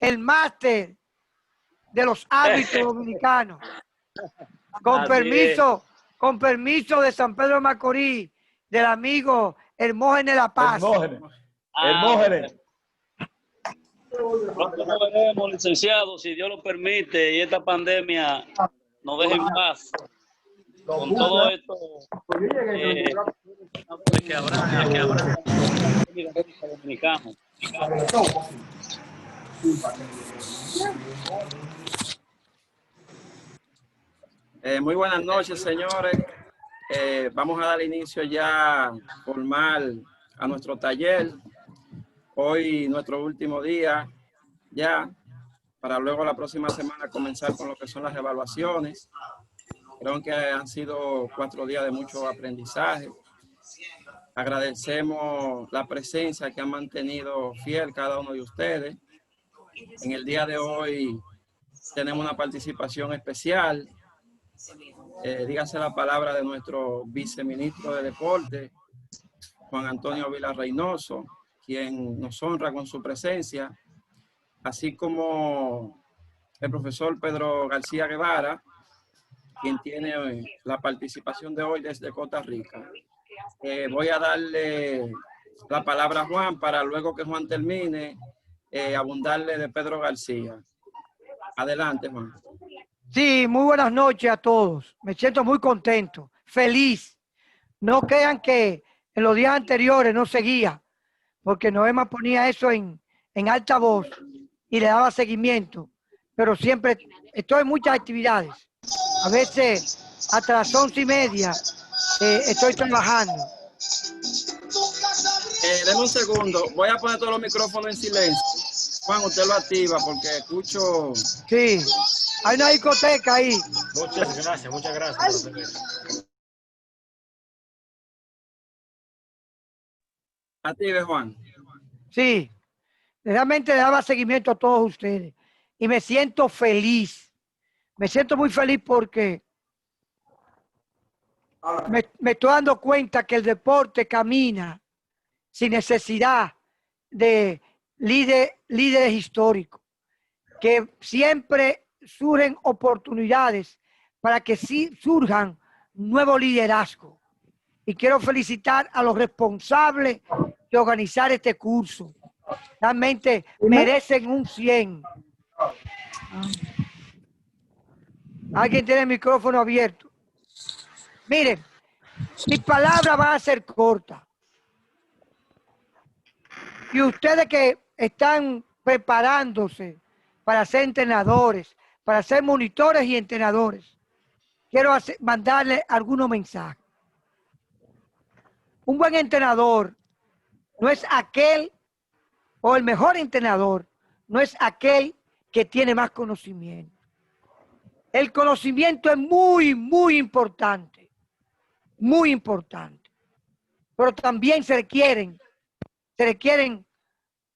el máster de los árbitros dominicanos. Con permiso de San Pedro de Macorís, del amigo Hermógenes La Paz. Hermógenes. Pronto nos veremos, licenciado, si Dios lo permite, y esta pandemia nos deje en paz. Con todo esto que habrá dominicano. Muy buenas noches, señores. Vamos a dar inicio ya formal a nuestro taller. Hoy nuestro último día ya, para luego la próxima semana comenzar con lo que son las evaluaciones. Creo que han sido 4 días de mucho aprendizaje. Agradecemos la presencia que han mantenido fiel cada uno de ustedes. En el día de hoy tenemos una participación especial. Dígase la palabra de nuestro viceministro de Deporte, Juan Antonio Vila Reynoso, quien nos honra con su presencia, así como el profesor Pedro García Guevara, quien tiene la participación de hoy desde Costa Rica. Voy a darle la palabra a Juan para luego que Juan termine, abundarle de Pedro García. Adelante, Juan. Sí, muy buenas noches a todos. Me siento muy contento, feliz. No crean que en los días anteriores no seguía, porque Noema ponía eso en alta voz y le daba seguimiento, pero siempre estoy en muchas actividades. A veces hasta las 11:30 estoy trabajando. Deme un segundo, voy a poner todos los micrófonos en silencio. Juan, usted lo activa porque escucho... Sí, hay una discoteca ahí. Muchas gracias. Active, Juan. Sí, realmente le daba seguimiento a todos ustedes y me siento feliz. Me siento muy feliz porque me estoy dando cuenta que el deporte camina sin necesidad de líderes históricos, que siempre surgen oportunidades para que sí surjan nuevos liderazgos. Y quiero felicitar a los responsables de organizar este curso. Realmente merecen un 100. Alguien tiene el micrófono abierto. Miren, mis palabras van a ser cortas. Y ustedes que están preparándose para ser entrenadores, para ser monitores y entrenadores, quiero mandarles algunos mensajes. Un buen entrenador no es aquel, o el mejor entrenador, no es aquel que tiene más conocimiento. El conocimiento es muy, muy importante, muy importante. Pero también se requieren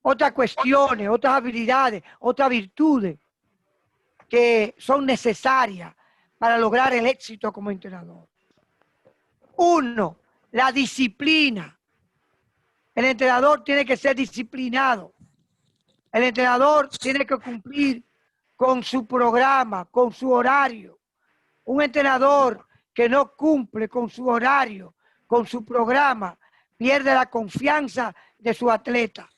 otras cuestiones, otras habilidades, otras virtudes que son necesarias para lograr el éxito como entrenador. Uno, la disciplina. El entrenador tiene que ser disciplinado. El entrenador tiene que cumplir con su programa, con su horario. Un entrenador que no cumple con su horario, con su programa, pierde la confianza de su atleta.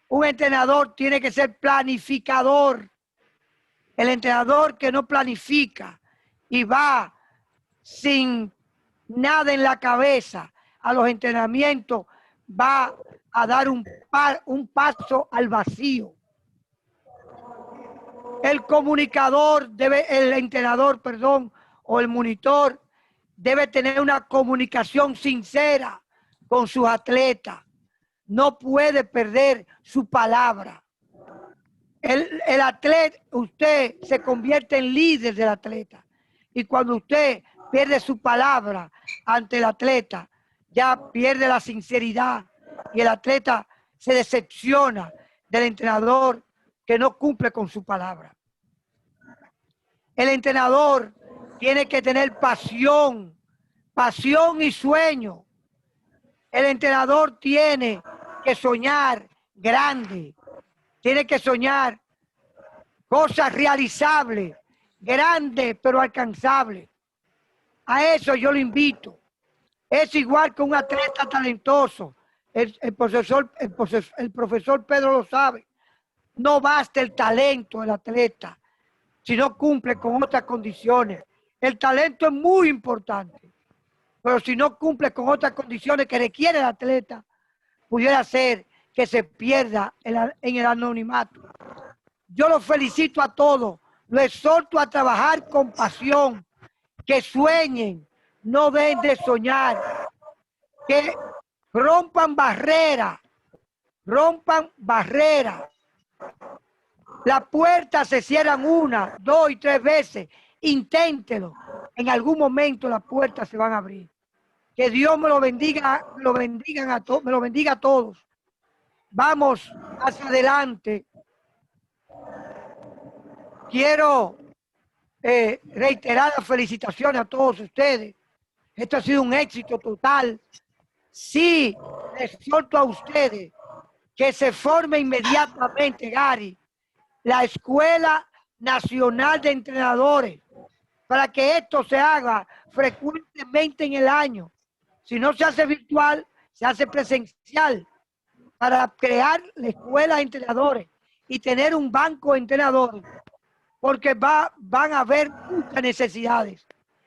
Un entrenador tiene que ser planificador. El entrenador que no planifica y va sin nada en la cabeza a los entrenamientos va a dar un paso al vacío. El entrenador, o el monitor debe tener una comunicación sincera con sus atletas. No puede perder su palabra. El atleta, usted se convierte en líder del atleta. Y cuando usted pierde su palabra ante el atleta, ya pierde la sinceridad y el atleta se decepciona del entrenador que no cumple con su palabra. El entrenador tiene que tener pasión y sueño. El entrenador tiene que soñar grande, tiene que soñar cosas realizables, grandes pero alcanzables. A eso yo lo invito. Es igual que un atleta talentoso. El profesor Pedro lo sabe. No basta el talento del atleta si no cumple con otras condiciones. El talento es muy importante, pero si no cumple con otras condiciones que requiere el atleta, pudiera ser que se pierda en el anonimato. Yo los felicito a todos, los exhorto a trabajar con pasión, que sueñen, no dejen de soñar, que rompan barreras, Las puertas se cierran 1, 2 y 3 veces. Inténtelo. En algún momento las puertas se van a abrir. Que Dios me lo bendiga, me lo bendiga a todos. Vamos hacia adelante. Quiero reiterar las felicitaciones a todos ustedes. Esto ha sido un éxito total. Sí, les exhorto a ustedes que se forme inmediatamente, Gary, la Escuela Nacional de Entrenadores, para que esto se haga frecuentemente en el año. Si no se hace virtual, se hace presencial, para crear la Escuela de Entrenadores y tener un banco de entrenadores, porque van a haber muchas necesidades.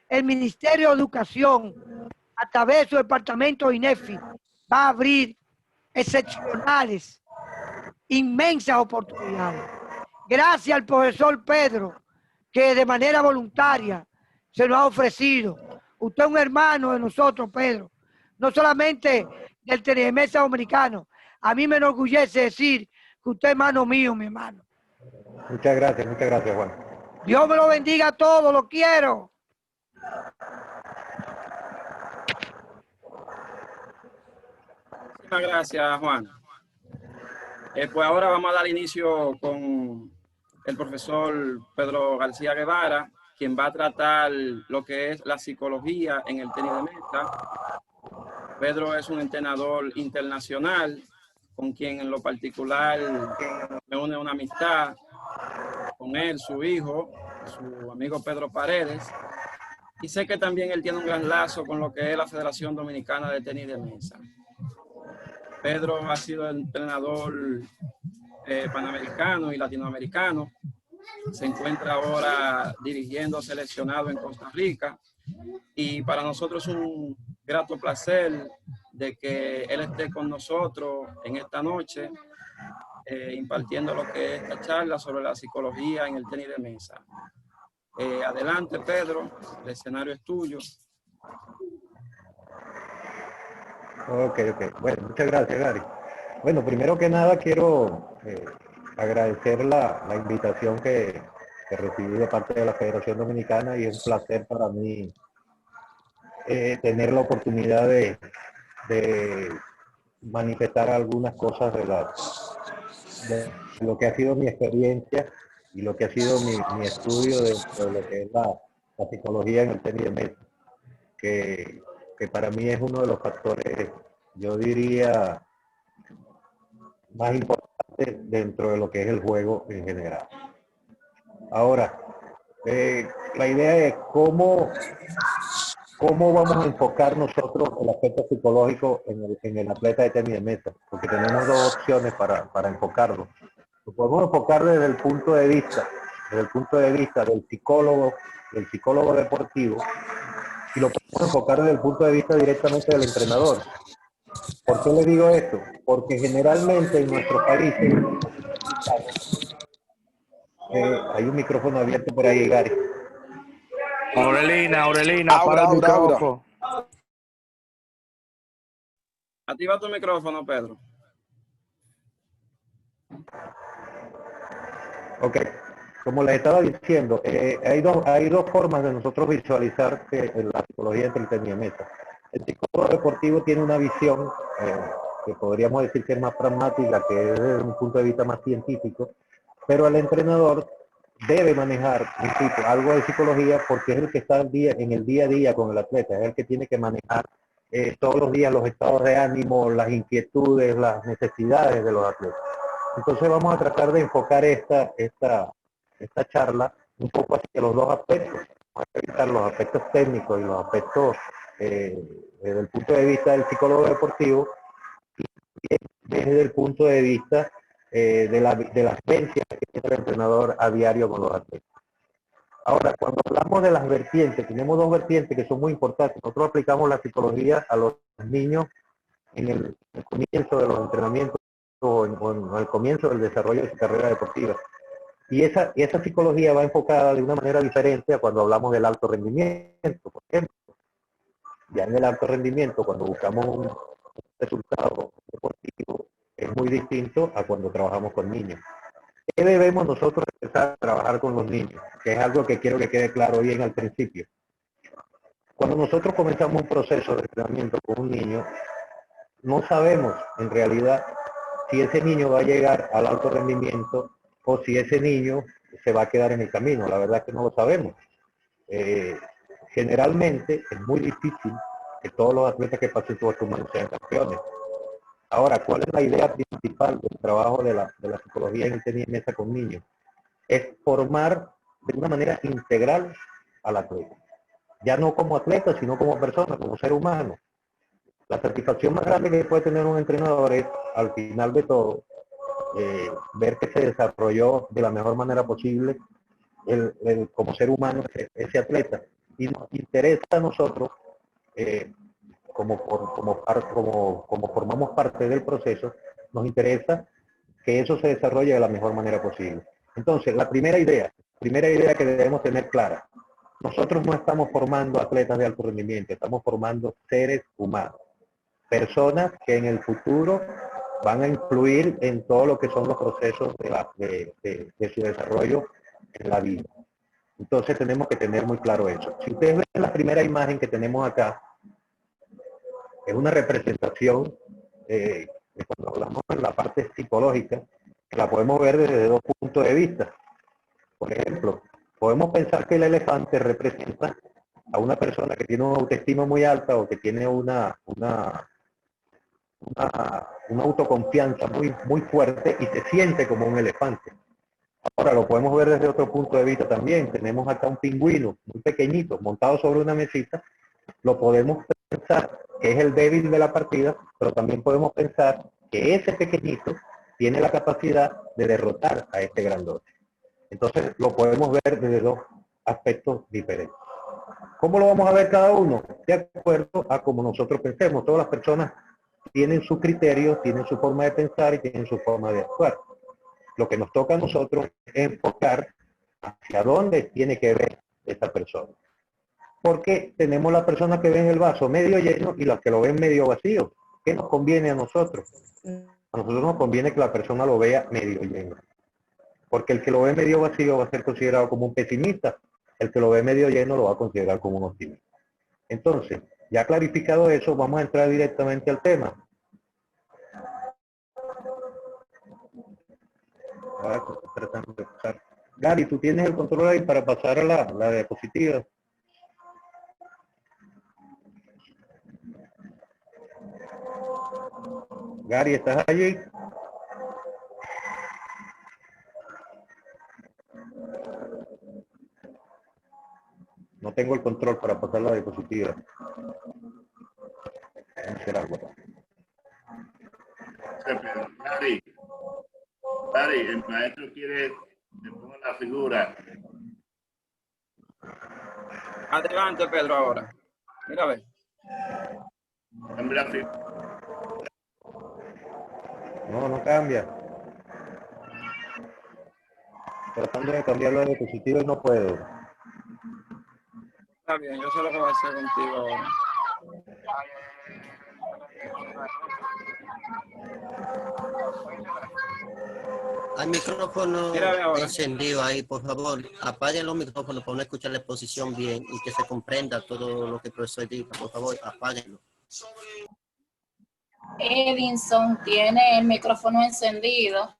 El Ministerio de Educación, a través de su departamento INEFI, va a abrir excepcionales, inmensas oportunidades. Gracias al profesor Pedro, que de manera voluntaria se nos ha ofrecido. Usted es un hermano de nosotros, Pedro, no solamente del tenis de mesa dominicano. A mí me enorgullece decir que usted es hermano mío, mi hermano. Muchas gracias, Juan. Dios me lo bendiga a todos, lo quiero. Muchas gracias, Juan. Pues ahora vamos a dar inicio con el profesor Pedro García Guevara, quien va a tratar lo que es la psicología en el tenis de mesa. Pedro es un entrenador internacional con quien en lo particular me une una amistad con él, su hijo, su amigo Pedro Paredes, y sé que también él tiene un gran lazo con lo que es la Federación Dominicana de Tenis de Mesa. Pedro ha sido entrenador panamericano y latinoamericano. Se encuentra ahora dirigiendo seleccionado en Costa Rica. Y para nosotros es un grato placer de que él esté con nosotros en esta noche, impartiendo lo que es esta charla sobre la psicología en el tenis de mesa. Adelante, Pedro, el escenario es tuyo. Ok. Bueno, muchas gracias, Gary. Bueno, primero que nada quiero agradecer la invitación que recibí de parte de la Federación Dominicana, y es un placer para mí tener la oportunidad de manifestar algunas cosas de lo que ha sido mi experiencia y lo que ha sido mi estudio de lo que es la psicología en el tenis de mesa, que para mí es uno de los factores, yo diría, más importantes dentro de lo que es el juego en general. Ahora, la idea es cómo vamos a enfocar nosotros el aspecto psicológico en el atleta de tenis de mesa, porque tenemos dos opciones para enfocarlo. Lo podemos enfocar desde el punto de vista del psicólogo deportivo, y lo podemos enfocar desde el punto de vista directamente del entrenador. ¿Por qué le digo esto? Porque generalmente en nuestro país hay un micrófono abierto por ahí, Gary. Aurelina, para el micrófono. Activa tu micrófono, Pedro. Ok. Como les estaba diciendo, hay dos formas de nosotros visualizar la psicología del tenis de mesa. El psicólogo deportivo tiene una visión que podríamos decir que es más pragmática, que es desde un punto de vista más científico, pero el entrenador debe manejar algo de psicología, porque es el que está en el día a día con el atleta, es el que tiene que manejar todos los días los estados de ánimo, las inquietudes, las necesidades de los atletas. Entonces vamos a tratar de enfocar esta charla un poco hacia los dos aspectos. Vamos a revisar los aspectos técnicos y los aspectos desde el punto de vista del psicólogo deportivo y desde el punto de vista de las vivencias que tiene el entrenador a diario con los atletas. Ahora, cuando hablamos de las vertientes, tenemos dos vertientes que son muy importantes. Nosotros aplicamos la psicología a los niños en el comienzo de los entrenamientos o en el comienzo del desarrollo de su carrera deportiva. Y esa psicología va enfocada de una manera diferente a cuando hablamos del alto rendimiento, por ejemplo. Ya en el alto rendimiento, cuando buscamos un resultado deportivo, es muy distinto a cuando trabajamos con niños. ¿Qué debemos nosotros empezar a trabajar con los niños? Que es algo que quiero que quede claro bien al principio. Cuando nosotros comenzamos un proceso de entrenamiento con un niño, no sabemos en realidad si ese niño va a llegar al alto rendimiento o si ese niño se va a quedar en el camino. La verdad es que no lo sabemos. Generalmente es muy difícil que todos los atletas que pasen por tu mano sean campeones. Ahora, ¿cuál es la idea principal del trabajo de la psicología en el tenis de mesa con niños? Es formar de una manera integral al atleta. Ya no como atleta, sino como persona, como ser humano. La satisfacción más grande que puede tener un entrenador es, al final de todo, ver que se desarrolló de la mejor manera posible como ser humano ese atleta. Y nos interesa a nosotros, como formamos parte del proceso, nos interesa que eso se desarrolle de la mejor manera posible. Entonces, la primera idea que debemos tener clara, nosotros no estamos formando atletas de alto rendimiento, estamos formando seres humanos, personas que en el futuro van a influir en todo lo que son los procesos de su desarrollo en la vida. Entonces tenemos que tener muy claro eso. Si ustedes ven la primera imagen que tenemos acá, es una representación de cuando hablamos en la parte psicológica, que la podemos ver desde dos puntos de vista. Por ejemplo, podemos pensar que el elefante representa a una persona que tiene una autoestima muy alta o que tiene una autoconfianza muy fuerte y se siente como un elefante. Ahora lo podemos ver desde otro punto de vista también. Tenemos acá un pingüino muy pequeñito montado sobre una mesita. Lo podemos pensar que es el débil de la partida, pero también podemos pensar que ese pequeñito tiene la capacidad de derrotar a este grandote. Entonces lo podemos ver desde dos aspectos diferentes. ¿Cómo lo vamos a ver cada uno? De acuerdo a como nosotros pensemos. Todas las personas tienen su criterio, tienen su forma de pensar y tienen su forma de actuar. Lo que nos toca a nosotros es enfocar hacia dónde tiene que ver esta persona. Porque tenemos las personas que ven el vaso medio lleno y las que lo ven medio vacío. ¿Qué nos conviene a nosotros? A nosotros nos conviene que la persona lo vea medio lleno. Porque el que lo ve medio vacío va a ser considerado como un pesimista. El que lo ve medio lleno lo va a considerar como un optimista. Entonces, ya clarificado eso, vamos a entrar directamente al tema. Ahora tratando de pasar. Gary, tú tienes el control ahí para pasar a la diapositiva. Gary, ¿estás allí? No tengo el control para pasar la diapositiva. Vamos a hacer algo. Gary, el maestro quiere que ponga la figura. Adelante, Pedro, ahora. Mira a ver. Cambia la figura. No cambia. Tratando de cambiar la diapositiva y no puedo. Está bien, yo sé lo que voy a hacer contigo ahora. Hay micrófono encendido ahí, por favor. Apaguen los micrófonos para no escuchar la exposición bien y que se comprenda todo lo que el profesor diga. Por favor, apáguenlo. Edinson tiene el micrófono encendido.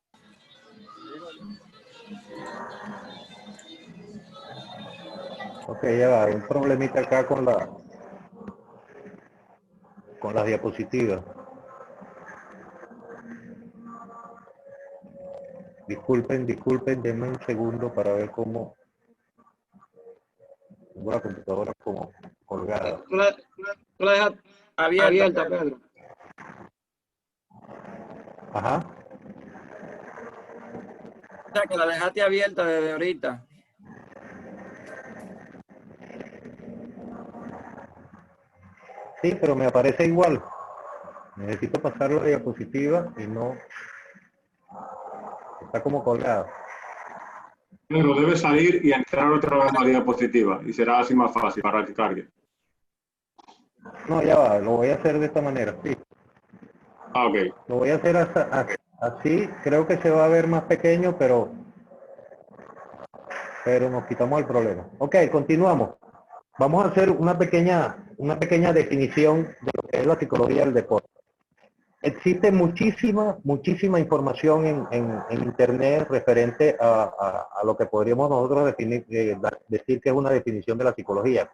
Ok, ya va. Hay un problemita acá con las diapositivas. Disculpen, denme un segundo para ver cómo... Tengo la computadora como colgada. Tú la dejas abierta, Pedro. Ajá. O sea, que la dejaste abierta desde ahorita. Sí, pero me aparece igual. Necesito pasar la diapositiva y no... Está como colgado. Pero debe salir y entrar otra vez a la diapositiva y será así más fácil para que cargue. No, ya va, lo voy a hacer de esta manera, sí. Ah, ok. Lo voy a hacer así, creo que se va a ver más pequeño, pero nos quitamos el problema. Ok, continuamos. Vamos a hacer una pequeña definición de lo que es la psicología del deporte. Existe muchísima información en internet referente a lo que podríamos nosotros decir que es una definición de la psicología.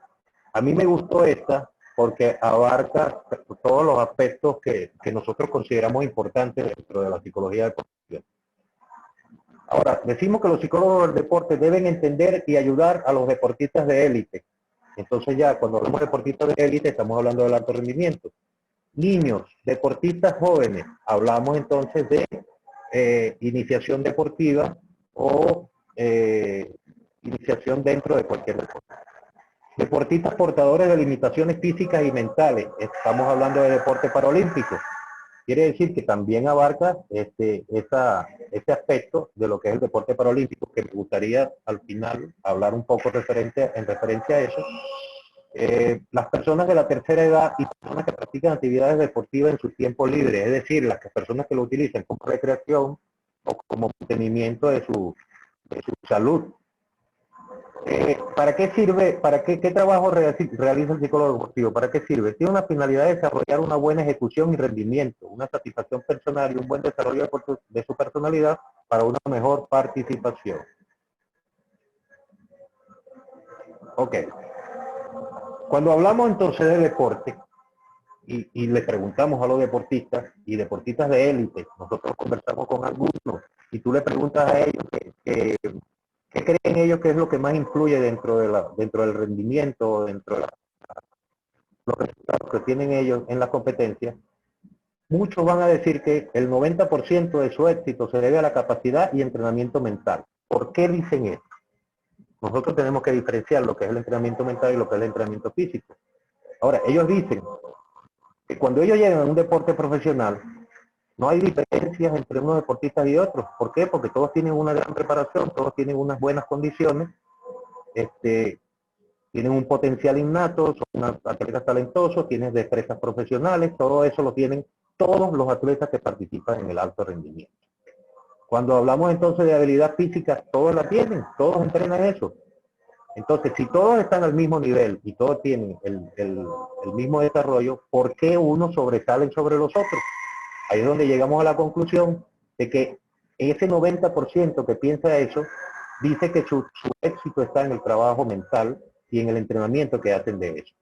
A mí me gustó esta porque abarca todos los aspectos que nosotros consideramos importantes dentro de la psicología deportiva. Ahora, decimos que los psicólogos del deporte deben entender y ayudar a los deportistas de élite. Entonces ya, cuando hablamos de deportistas de élite, estamos hablando del alto rendimiento. Niños, deportistas jóvenes, hablamos entonces de iniciación deportiva o iniciación dentro de cualquier deporte. Deportistas portadores de limitaciones físicas y mentales, estamos hablando de deporte paralímpico. Quiere decir que también abarca ese aspecto de lo que es el deporte paralímpico, que me gustaría al final hablar un poco en referencia a eso. Las personas de la tercera edad y personas que practican actividades deportivas en su tiempo libre, es decir, las personas que lo utilizan como recreación o como mantenimiento de su salud. ¿Para qué sirve? ¿Para qué trabajo realiza el psicólogo deportivo? ¿Para qué sirve? Tiene una finalidad de desarrollar una buena ejecución y rendimiento, una satisfacción personal y un buen desarrollo de su personalidad para una mejor participación. Ok. Cuando hablamos entonces de deporte y le preguntamos a los deportistas y deportistas de élite, nosotros conversamos con algunos y tú le preguntas a ellos ¿qué creen ellos que es lo que más influye dentro del rendimiento, dentro de los resultados que tienen ellos en las competencias? Muchos van a decir que el 90% de su éxito se debe a la capacidad y entrenamiento mental. ¿Por qué dicen esto? Nosotros tenemos que diferenciar lo que es el entrenamiento mental y lo que es el entrenamiento físico. Ahora, ellos dicen que cuando ellos llegan a un deporte profesional, no hay diferencias entre unos deportistas y otros. ¿Por qué? Porque todos tienen una gran preparación, todos tienen unas buenas condiciones, tienen un potencial innato, son unos atletas talentosos, tienen destrezas profesionales, todo eso lo tienen todos los atletas que participan en el alto rendimiento. Cuando hablamos entonces de habilidad física, todos la tienen, todos entrenan eso. Entonces, si todos están al mismo nivel y todos tienen el mismo desarrollo, ¿por qué unos sobresalen sobre los otros? Ahí es donde llegamos a la conclusión de que ese 90% que piensa eso, dice que su éxito está en el trabajo mental y en el entrenamiento que hacen de eso.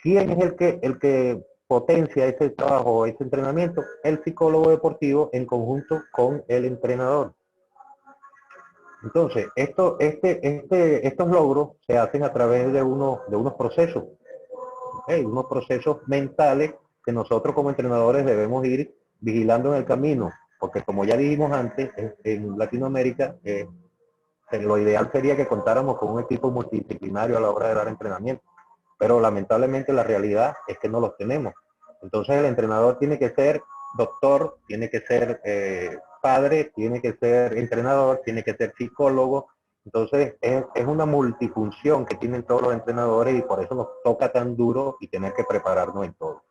¿Quién es el que potencia ese trabajo, ese entrenamiento? El psicólogo deportivo en conjunto con el entrenador. Entonces, estos logros se hacen a través de unos procesos, unos procesos mentales que nosotros como entrenadores debemos ir vigilando en el camino, porque como ya dijimos antes, en Latinoamérica lo ideal sería que contáramos con un equipo multidisciplinario a la hora de dar entrenamiento, pero lamentablemente la realidad es que no los tenemos. Entonces el entrenador tiene que ser doctor, tiene que ser padre, tiene que ser entrenador, tiene que ser psicólogo. Entonces es una multifunción que tienen todos los entrenadores y por eso nos toca tan duro y tener que prepararnos en todo.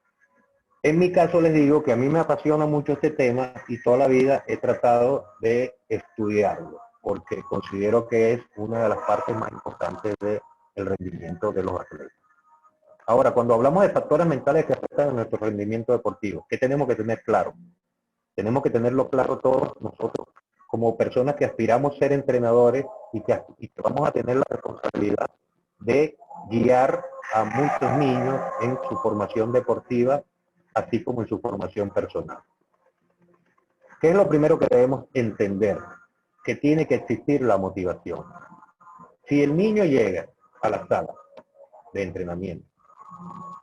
En mi caso les digo que a mí me apasiona mucho este tema y toda la vida he tratado de estudiarlo, porque considero que es una de las partes más importantes del rendimiento de los atletas. Ahora, cuando hablamos de factores mentales que afectan a nuestro rendimiento deportivo, ¿qué tenemos que tener claro? Tenemos que tenerlo claro todos nosotros, como personas que aspiramos a ser entrenadores y que vamos a tener la responsabilidad de guiar a muchos niños en su formación deportiva, así como en su formación personal. ¿Qué es lo primero que debemos entender? que tiene que existir la motivación. Si el niño llega a la sala de entrenamiento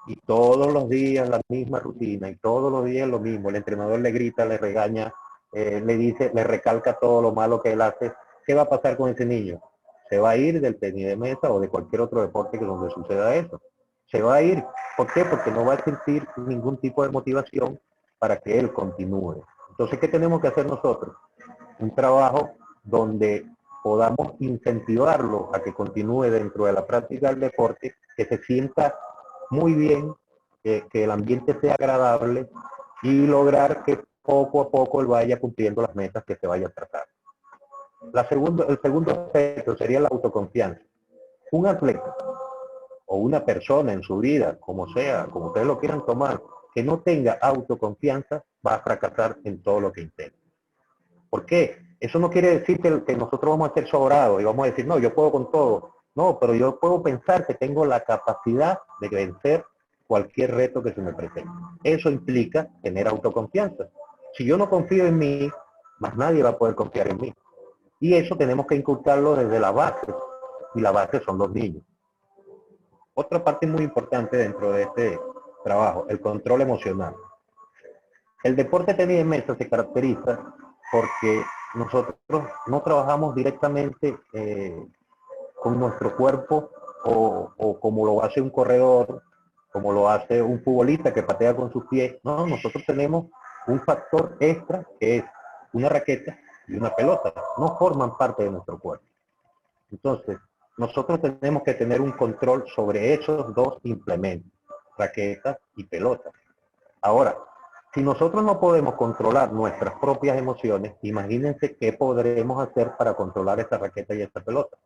y todos los días la misma rutina y todos los días lo mismo, el entrenador le grita, le regaña, le dice, le recalca todo lo malo que él hace, ¿qué va a pasar con ese niño? Se va a ir del tenis de mesa o de cualquier otro deporte que donde suceda eso. Se va a ir. ¿Por qué? Porque no va a sentir ningún tipo de motivación para que él continúe. Entonces, ¿qué tenemos que hacer nosotros? Un trabajo donde podamos incentivarlo a que continúe dentro de la práctica del deporte, que se sienta muy bien, que el ambiente sea agradable y lograr que poco a poco él vaya cumpliendo las metas que se vaya a tratar. El segundo aspecto sería la autoconfianza. Un atleta o una persona en su vida, como sea, como ustedes lo quieran tomar, que no tenga autoconfianza, va a fracasar en todo lo que intente. ¿Por qué? Eso no quiere decir que nosotros vamos a ser sobrados y vamos a decir, no, yo puedo con todo. No, pero yo puedo pensar que tengo la capacidad de vencer cualquier reto que se me presente. Eso implica tener autoconfianza. Si yo no confío en mí, más nadie va a poder confiar en mí. Y eso tenemos que inculcarlo desde la base. Y la base son los niños. Otra parte muy importante dentro de este trabajo, el control emocional. El deporte tenis de mesa se caracteriza porque nosotros no trabajamos directamente con nuestro cuerpo o como lo hace un corredor, como lo hace un futbolista que patea con sus pies. No, nosotros tenemos un factor extra que es una raqueta y una pelota. No forman parte de nuestro cuerpo. Entonces, nosotros tenemos que tener un control sobre esos dos implementos, raqueta y pelota. Ahora, si nosotros no podemos controlar nuestras propias emociones, imagínense qué podremos hacer para controlar esta raqueta y esta pelota.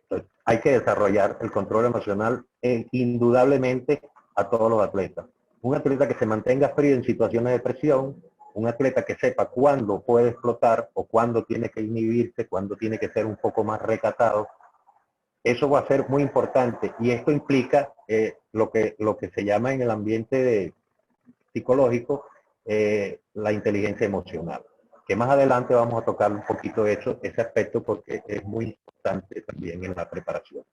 Entonces, hay que desarrollar el control emocional indudablemente a todos los atletas. Un atleta que se mantenga frío en situaciones de presión, un atleta que sepa cuándo puede explotar o cuándo tiene que inhibirse, cuándo tiene que ser un poco más recatado. Eso va a ser muy importante y esto implica lo que se llama en el ambiente psicológico la inteligencia emocional, que más adelante vamos a tocar un poquito ese aspecto porque es muy importante también en la preparación.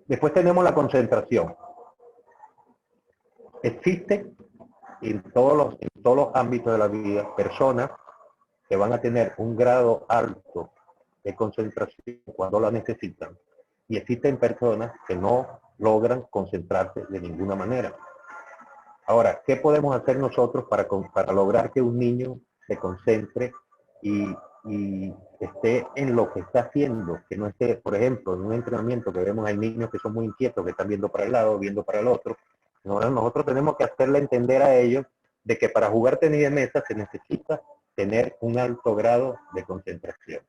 Después tenemos la concentración. Existe en todos los ámbitos de la vida personas que van a tener un grado alto de concentración cuando la necesitan y existen personas que no logran concentrarse de ninguna manera. Ahora, ¿qué podemos hacer nosotros para lograr que un niño se concentre y esté en lo que está haciendo? Que no esté, por ejemplo, en un entrenamiento que vemos hay niños que son muy inquietos, que están viendo para el lado, viendo para el otro. Ahora nosotros tenemos que hacerle entender a ellos de que para jugar tenis de mesa se necesita tener un alto grado de concentración.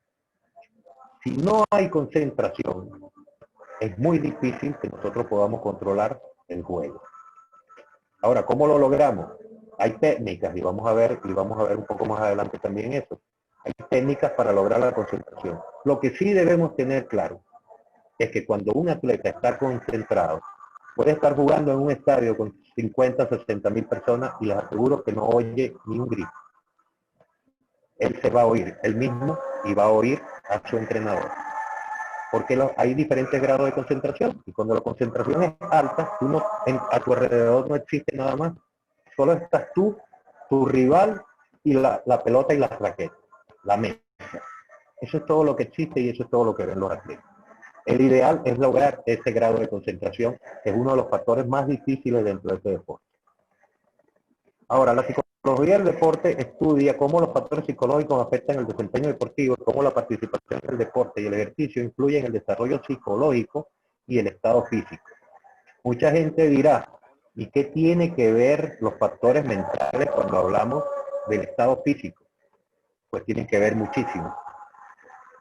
Si no hay concentración, es muy difícil que nosotros podamos controlar el juego. Ahora, ¿cómo lo logramos? Hay técnicas, y vamos a ver un poco más adelante también eso. Hay técnicas para lograr la concentración. Lo que sí debemos tener claro es que cuando un atleta está concentrado, puede estar jugando en un estadio con 50, 60 mil personas y les aseguro que no oye ni un grito. Él se va a oír él mismo y va a oír a su entrenador. Porque hay diferentes grados de concentración. Y cuando la concentración es alta, a tu alrededor no existe nada más. Solo estás tú, tu rival y la pelota y la raqueta, la mesa. Eso es todo lo que existe y eso es todo lo que ven los atletas. El ideal es lograr ese grado de concentración, que es uno de los factores más difíciles dentro de este deporte. Ahora, la psicología del deporte estudia cómo los factores psicológicos afectan el desempeño deportivo, cómo la participación del deporte y el ejercicio influyen en el desarrollo psicológico y el estado físico. Mucha gente dirá, ¿y qué tiene que ver los factores mentales cuando hablamos del estado físico? Pues tienen que ver muchísimo.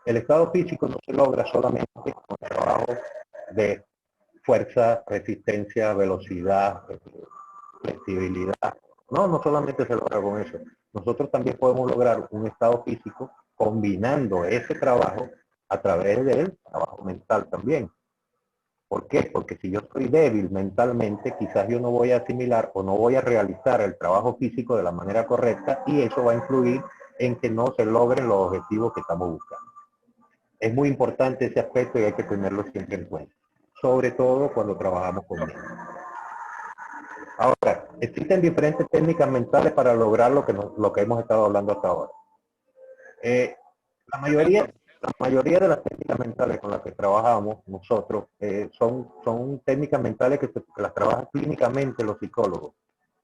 El estado físico no se logra solamente con el trabajo de fuerza, resistencia, velocidad, flexibilidad. No solamente se logra con eso. Nosotros también podemos lograr un estado físico combinando ese trabajo a través del trabajo mental también. ¿Por qué? Porque si yo soy débil mentalmente, quizás yo no voy a asimilar o no voy a realizar el trabajo físico de la manera correcta y eso va a influir en que no se logren los objetivos que estamos buscando. Es muy importante ese aspecto y hay que tenerlo siempre en cuenta, sobre todo cuando trabajamos con niños. Ahora, existen diferentes técnicas mentales para lograr lo que hemos estado hablando hasta ahora. La mayoría de las técnicas mentales con las que trabajamos nosotros son técnicas mentales que las trabajan clínicamente los psicólogos.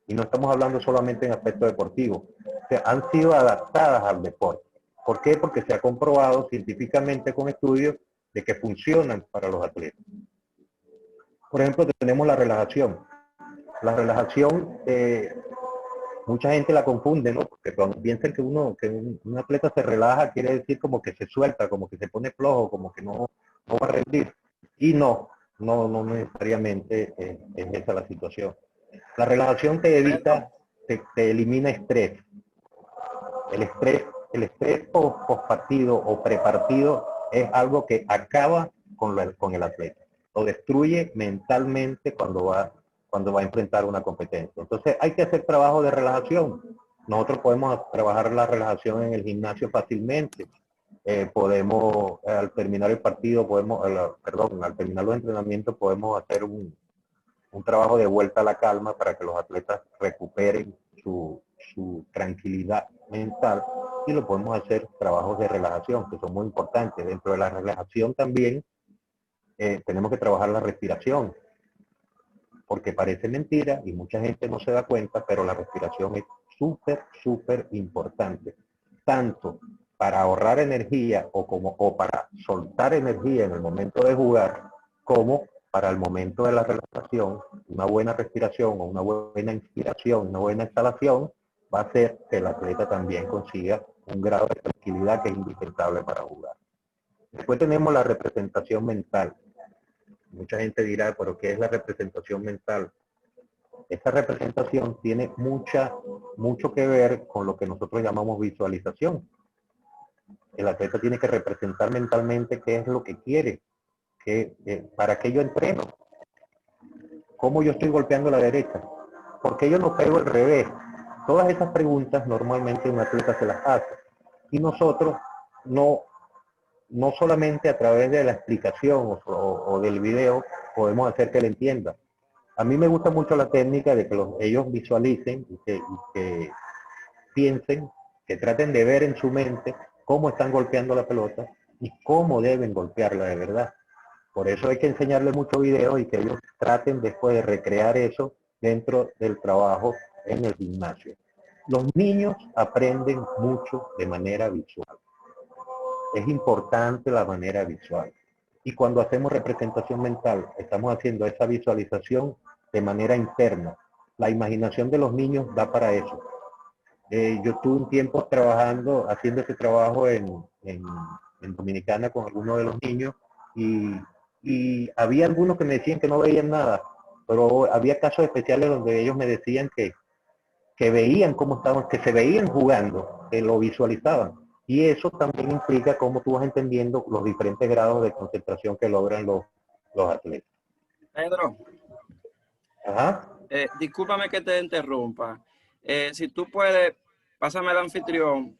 Y no estamos hablando solamente en aspecto deportivo. O sea, han sido adaptadas al deporte. ¿Por qué? Porque se ha comprobado científicamente con estudios de que funcionan para los atletas. Por ejemplo, tenemos la relajación. La relajación, mucha gente la confunde, ¿no? Porque cuando piensan que un atleta se relaja, quiere decir como que se suelta, como que se pone flojo, como que no va a rendir. Y no necesariamente es esa la situación. La relajación te evita, te elimina estrés. El estrés postpartido o prepartido es algo que acaba con el atleta. Lo destruye mentalmente cuando va a enfrentar una competencia. Entonces hay que hacer trabajo de relajación. Nosotros podemos trabajar la relajación en el gimnasio fácilmente. Podemos, al terminar el partido, al terminar los entrenamientos, podemos hacer un trabajo de vuelta a la calma para que los atletas recuperen su tranquilidad mental, y lo podemos hacer trabajos de relajación que son muy importantes. Dentro de la relajación también tenemos que trabajar la respiración, porque parece mentira y mucha gente no se da cuenta, pero la respiración es súper importante, tanto para ahorrar energía o para soltar energía en el momento de jugar, como para el momento de la relajación. Una buena respiración o una buena inspiración, una buena exhalación va a hacer que el atleta también consiga un grado de tranquilidad que es indispensable para jugar. Después tenemos la representación mental. Mucha gente dirá, ¿pero qué es la representación mental? Esta representación tiene mucho que ver con lo que nosotros llamamos visualización. El atleta tiene que representar mentalmente qué es lo que quiere, para qué yo entreno, cómo yo estoy golpeando la derecha, por qué yo no pego el revés. Todas esas preguntas normalmente un atleta se las hace. Y nosotros no solamente a través de la explicación o del video podemos hacer que él entienda. A mí me gusta mucho la técnica de que ellos visualicen y que piensen, que traten de ver en su mente cómo están golpeando la pelota y cómo deben golpearla de verdad. Por eso hay que enseñarles muchos videos y que ellos traten después de recrear eso dentro del trabajo en el gimnasio. Los niños aprenden mucho de manera visual. Es importante la manera visual. Y cuando hacemos representación mental, estamos haciendo esa visualización de manera interna. La imaginación de los niños da para eso. Yo estuve un tiempo haciendo ese trabajo en Dominicana con algunos de los niños y había algunos que me decían que no veían nada, pero había casos especiales donde ellos me decían que veían cómo estaban, que se veían jugando, que lo visualizaban. Y eso también implica cómo tú vas entendiendo los diferentes grados de concentración que logran los atletas. Pedro. Ajá. Discúlpame que te interrumpa. Si tú puedes, pásame al anfitrión,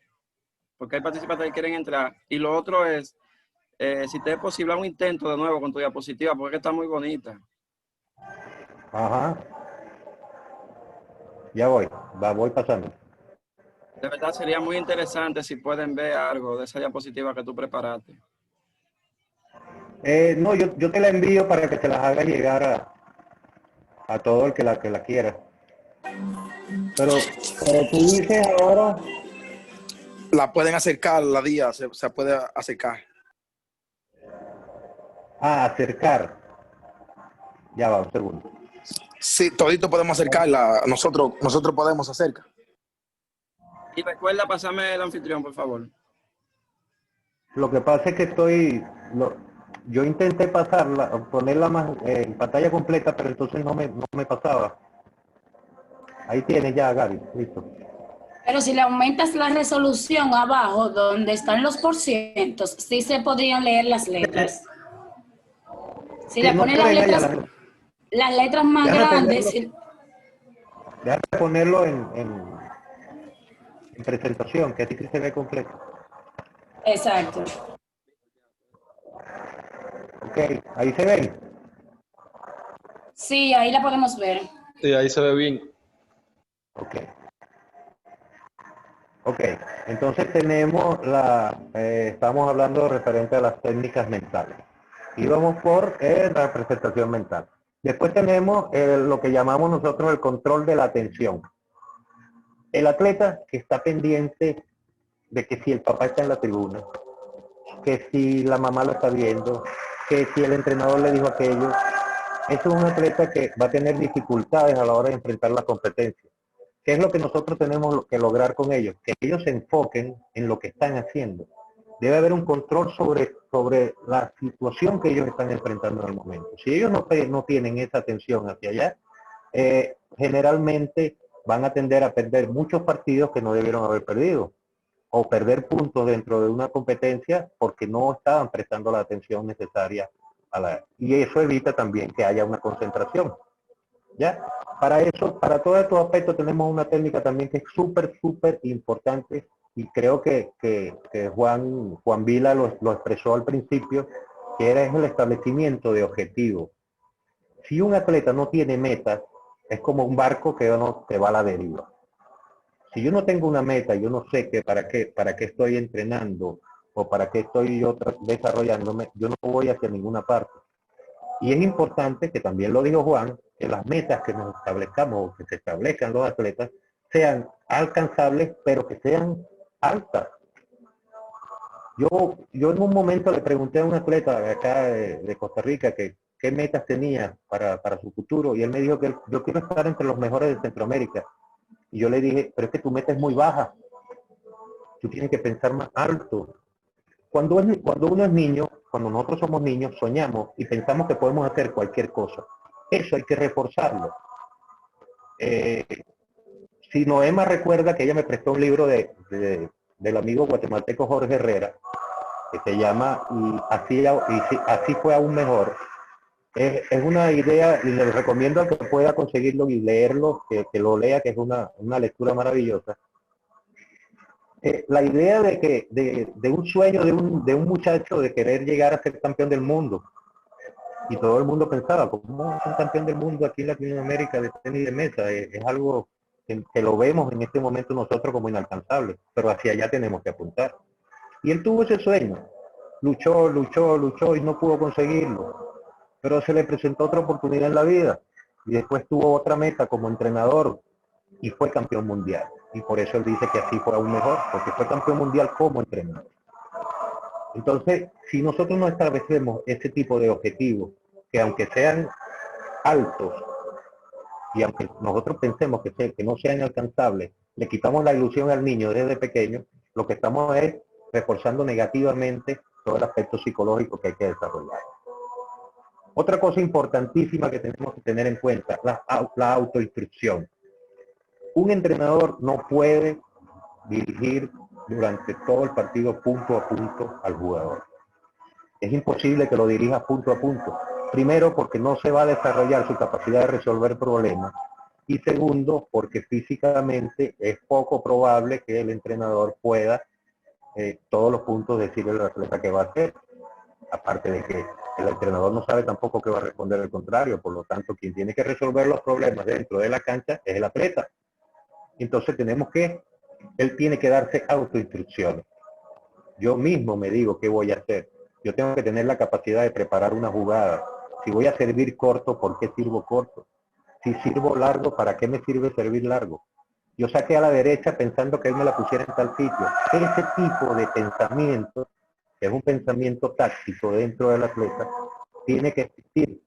porque hay participantes que quieren entrar. Y lo otro es, si te es posible, un intento de nuevo con tu diapositiva, porque está muy bonita. Ajá. Ya voy pasando. De verdad sería muy interesante si pueden ver algo de esa diapositiva que tú preparaste. No, yo te la envío para que te las haga llegar a todo el que la quiera. Pero tú dices ahora... La pueden acercar, la DIA se puede acercar. Acercar. Ya va, un segundo. Sí, todito podemos acercarla. Nosotros podemos acercar. Y recuerda, pasarme el anfitrión, por favor. Lo que pasa es que yo intenté ponerla más en pantalla completa, pero entonces no me pasaba. Ahí tienes ya, Gaby, listo. Pero si le aumentas la resolución abajo, donde están los porcientos, sí se podrían leer las letras. Si le pones las letras más grandes... Déjame ponerlo en presentación, que así que se ve completo. Exacto. Ok, ahí se ven. Sí, ahí la podemos ver. Sí, ahí se ve bien. Ok. Ok, entonces tenemos estamos hablando referente a las técnicas mentales. Y vamos por la presentación mental. Después tenemos lo que llamamos nosotros el control de la atención. El atleta que está pendiente de que si el papá está en la tribuna, que si la mamá lo está viendo, que si el entrenador le dijo aquello, eso es un atleta que va a tener dificultades a la hora de enfrentar la competencia. ¿Qué es lo que nosotros tenemos que lograr con ellos? Que ellos se enfoquen en lo que están haciendo. Debe haber un control sobre la situación que ellos están enfrentando en el momento. Si ellos no tienen esa atención hacia allá, generalmente van a tender a perder muchos partidos que no debieron haber perdido, o perder puntos dentro de una competencia porque no estaban prestando la atención necesaria y eso evita también que haya una concentración. ¿Ya? Para eso, para todos estos aspectos tenemos una técnica también que es súper importante y creo que Juan Vila lo expresó al principio, que es el establecimiento de objetivos. Si un atleta no tiene metas, es como un barco que va a la deriva. Si yo no tengo una meta, yo no sé para qué estoy entrenando o para qué estoy yo desarrollándome, yo no voy hacia ninguna parte. Y es importante, que también lo dijo Juan, que las metas que nos establezcamos o que se establezcan los atletas sean alcanzables, pero que sean altas. Yo en un momento le pregunté a un atleta de acá de Costa Rica que qué metas tenía para su futuro, y él me dijo que yo quiero estar entre los mejores de Centroamérica. Y yo le dije, pero es que tu meta es muy baja. Tú tienes que pensar más alto. Cuando uno es niño, cuando nosotros somos niños, soñamos y pensamos que podemos hacer cualquier cosa. Eso hay que reforzarlo. Si Noema recuerda que ella me prestó un libro del amigo guatemalteco Jorge Herrera, que se llama Así fue aún mejor. Es una idea, y le recomiendo al que pueda conseguirlo y leerlo, que lo lea, que es una lectura maravillosa. La idea de un sueño de un muchacho de querer llegar a ser campeón del mundo. Y todo el mundo pensaba, ¿cómo es un campeón del mundo aquí en Latinoamérica de tenis de mesa? Es algo que lo vemos en este momento nosotros como inalcanzable, pero hacia allá tenemos que apuntar. Y él tuvo ese sueño, luchó y no pudo conseguirlo, pero se le presentó otra oportunidad en la vida y después tuvo otra meta como entrenador y fue campeón mundial. Y por eso él dice que así fue aún mejor, porque fue campeón mundial como entrenador. Entonces, si nosotros no establecemos ese tipo de objetivos, que aunque sean altos, y aunque nosotros pensemos que no sean alcanzables, le quitamos la ilusión al niño desde pequeño, lo que estamos es reforzando negativamente todo el aspecto psicológico que hay que desarrollar. Otra cosa importantísima que tenemos que tener en cuenta, la autoinstrucción. Un entrenador no puede dirigir durante todo el partido punto a punto al jugador. Es imposible que lo dirija punto a punto. Primero, porque no se va a desarrollar su capacidad de resolver problemas. Y segundo, porque físicamente es poco probable que el entrenador pueda todos los puntos decirle al atleta que va a hacer. Aparte de que el entrenador no sabe tampoco qué va a responder al contrario. Por lo tanto, quien tiene que resolver los problemas dentro de la cancha es el atleta. Entonces él tiene que darse autoinstrucciones. Yo mismo me digo qué voy a hacer. Yo tengo que tener la capacidad de preparar una jugada. Si voy a servir corto, ¿por qué sirvo corto? Si sirvo largo, ¿para qué me sirve servir largo? Yo saqué a la derecha pensando que él me la pusiera en tal sitio. Ese tipo de pensamiento, que es un pensamiento táctico dentro del atleta, tiene que existir.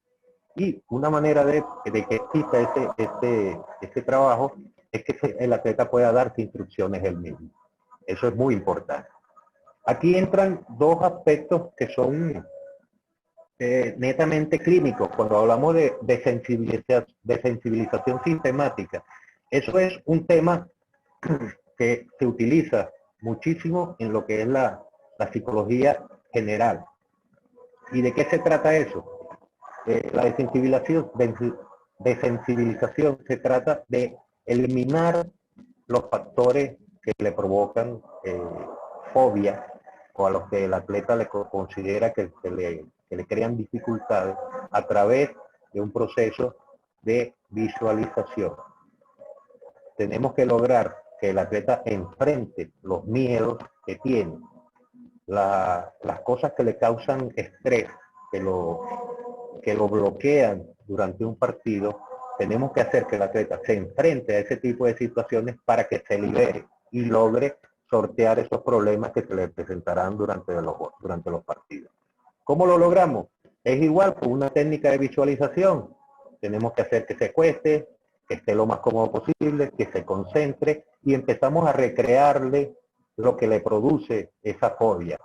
Y una manera de que exista ese trabajo es que el atleta pueda darse instrucciones él mismo. Eso es muy importante. Aquí entran dos aspectos que son netamente clínicos. Cuando hablamos de sensibilización sistemática, eso es un tema que se utiliza muchísimo en lo que es la psicología general. ¿Y de qué se trata eso? La desensibilización se trata de eliminar los factores que le provocan fobia o a los que el atleta le considera que le crean dificultades a través de un proceso de visualización. Tenemos que lograr que el atleta enfrente los miedos que tiene, las cosas que le causan estrés, que lo bloquean durante un partido. Tenemos que hacer que el atleta se enfrente a ese tipo de situaciones para que se libere y logre sortear esos problemas que se le presentarán durante los partidos. ¿Cómo lo logramos? Es igual con una técnica de visualización. Tenemos que hacer que se acueste, que esté lo más cómodo posible, que se concentre y empezamos a recrearle lo que le produce esa fobia.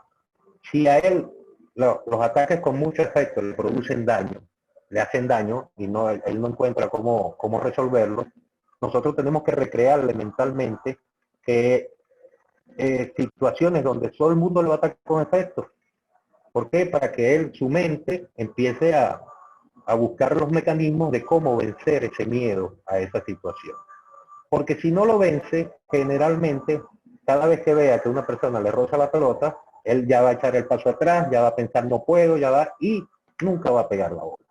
Si a él los ataques con mucho efecto le producen daño, le hacen daño y él no encuentra cómo resolverlo, nosotros tenemos que recrearle mentalmente situaciones donde todo el mundo le va a atacar con efecto. ¿Por qué? Para que su mente empiece a buscar los mecanismos de cómo vencer ese miedo a esa situación. Porque si no lo vence, generalmente, cada vez que vea que una persona le roza la pelota, él ya va a echar el paso atrás, ya va a pensar no puedo, y nunca va a pegar la bola.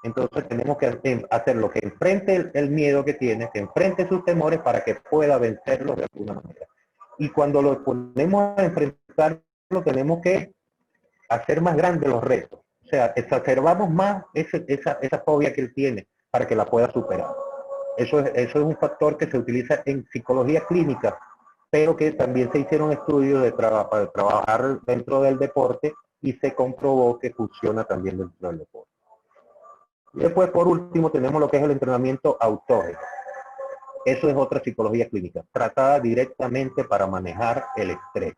Entonces tenemos que hacer lo que enfrente el miedo que tiene, que enfrente sus temores para que pueda vencerlo de alguna manera. Y cuando lo ponemos a enfrentarlo, tenemos que hacer más grandes los retos. O sea, exacerbamos más esa fobia que él tiene para que la pueda superar. Eso es un factor que se utiliza en psicología clínica, pero que también se hicieron estudios de trabajar dentro del deporte y se comprobó que funciona también dentro del deporte. Y después, por último, tenemos lo que es el entrenamiento autógeno. Eso es otra psicología clínica, tratada directamente para manejar el estrés.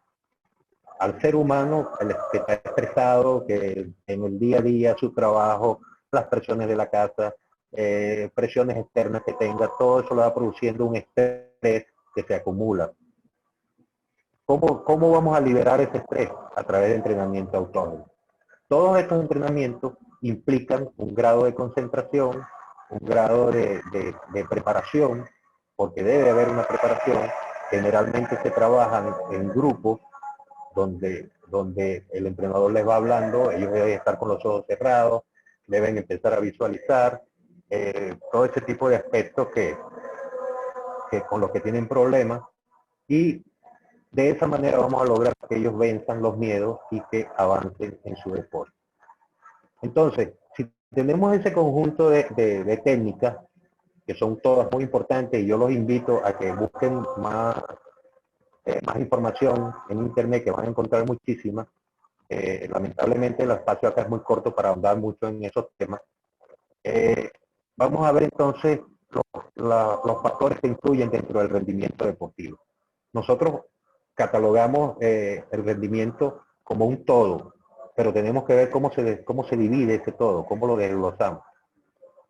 Al ser humano, que está estresado, que en el día a día, su trabajo, las presiones de la casa, presiones externas que tenga, todo eso lo va produciendo un estrés que se acumula. ¿Cómo vamos a liberar ese estrés? A través de entrenamiento autónomo. Todos estos entrenamientos implican un grado de concentración, un grado de preparación, porque debe haber una preparación. Generalmente se trabajan en grupos donde el entrenador les va hablando, ellos deben estar con los ojos cerrados, deben empezar a visualizar todo ese tipo de aspectos que con los que tienen problemas, y de esa manera vamos a lograr que ellos venzan los miedos y que avancen en su deporte. Entonces, si tenemos ese conjunto de técnicas, que son todas muy importantes, y yo los invito a que busquen más información en internet, que van a encontrar muchísimas. Lamentablemente el espacio acá es muy corto para ahondar mucho en esos temas. Vamos a ver entonces los factores que influyen dentro del rendimiento deportivo. Nosotros catalogamos el rendimiento como un todo, pero tenemos que ver cómo se divide ese todo, cómo lo desglosamos.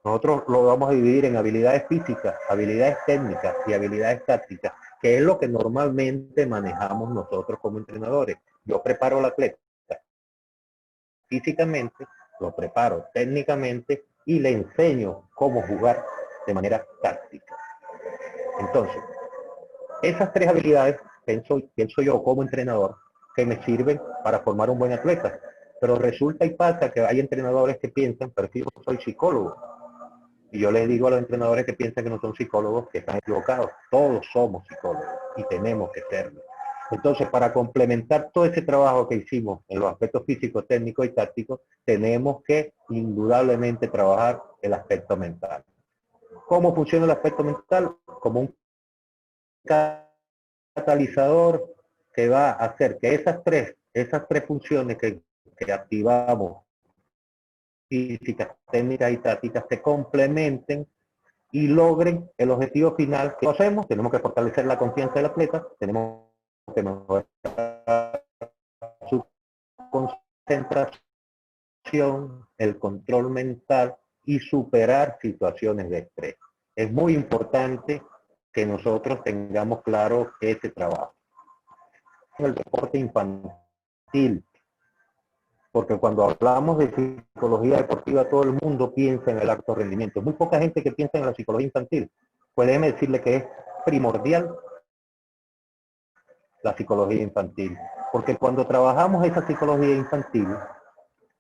Nosotros lo vamos a dividir en habilidades físicas, habilidades técnicas y habilidades tácticas, que es lo que normalmente manejamos nosotros como entrenadores. Yo preparo al atleta físicamente, lo preparo técnicamente y le enseño cómo jugar de manera táctica. Entonces, esas tres habilidades pienso yo como entrenador que me sirven para formar un buen atleta. Pero resulta y pasa que hay entrenadores que piensan, pero si yo soy psicólogo. Y yo les digo a los entrenadores que piensan que no son psicólogos, que están equivocados. Todos somos psicólogos y tenemos que serlo. Entonces, para complementar todo ese trabajo que hicimos en los aspectos físicos, técnicos y tácticos, tenemos que indudablemente trabajar el aspecto mental. ¿Cómo funciona el aspecto mental? Como un catalizador que va a hacer que esas tres funciones que activamos, físicas, técnicas y tácticas, se complementen y logren el objetivo final que hacemos. Tenemos que fortalecer la confianza del atleta, tenemos que mejorar su concentración, el control mental y superar situaciones de estrés. Es muy importante que nosotros tengamos claro ese trabajo. En el deporte infantil, porque cuando hablamos de psicología deportiva, todo el mundo piensa en el alto rendimiento. Muy poca gente que piensa en la psicología infantil. Pues déjeme decirle que es primordial la psicología infantil. Porque cuando trabajamos esa psicología infantil,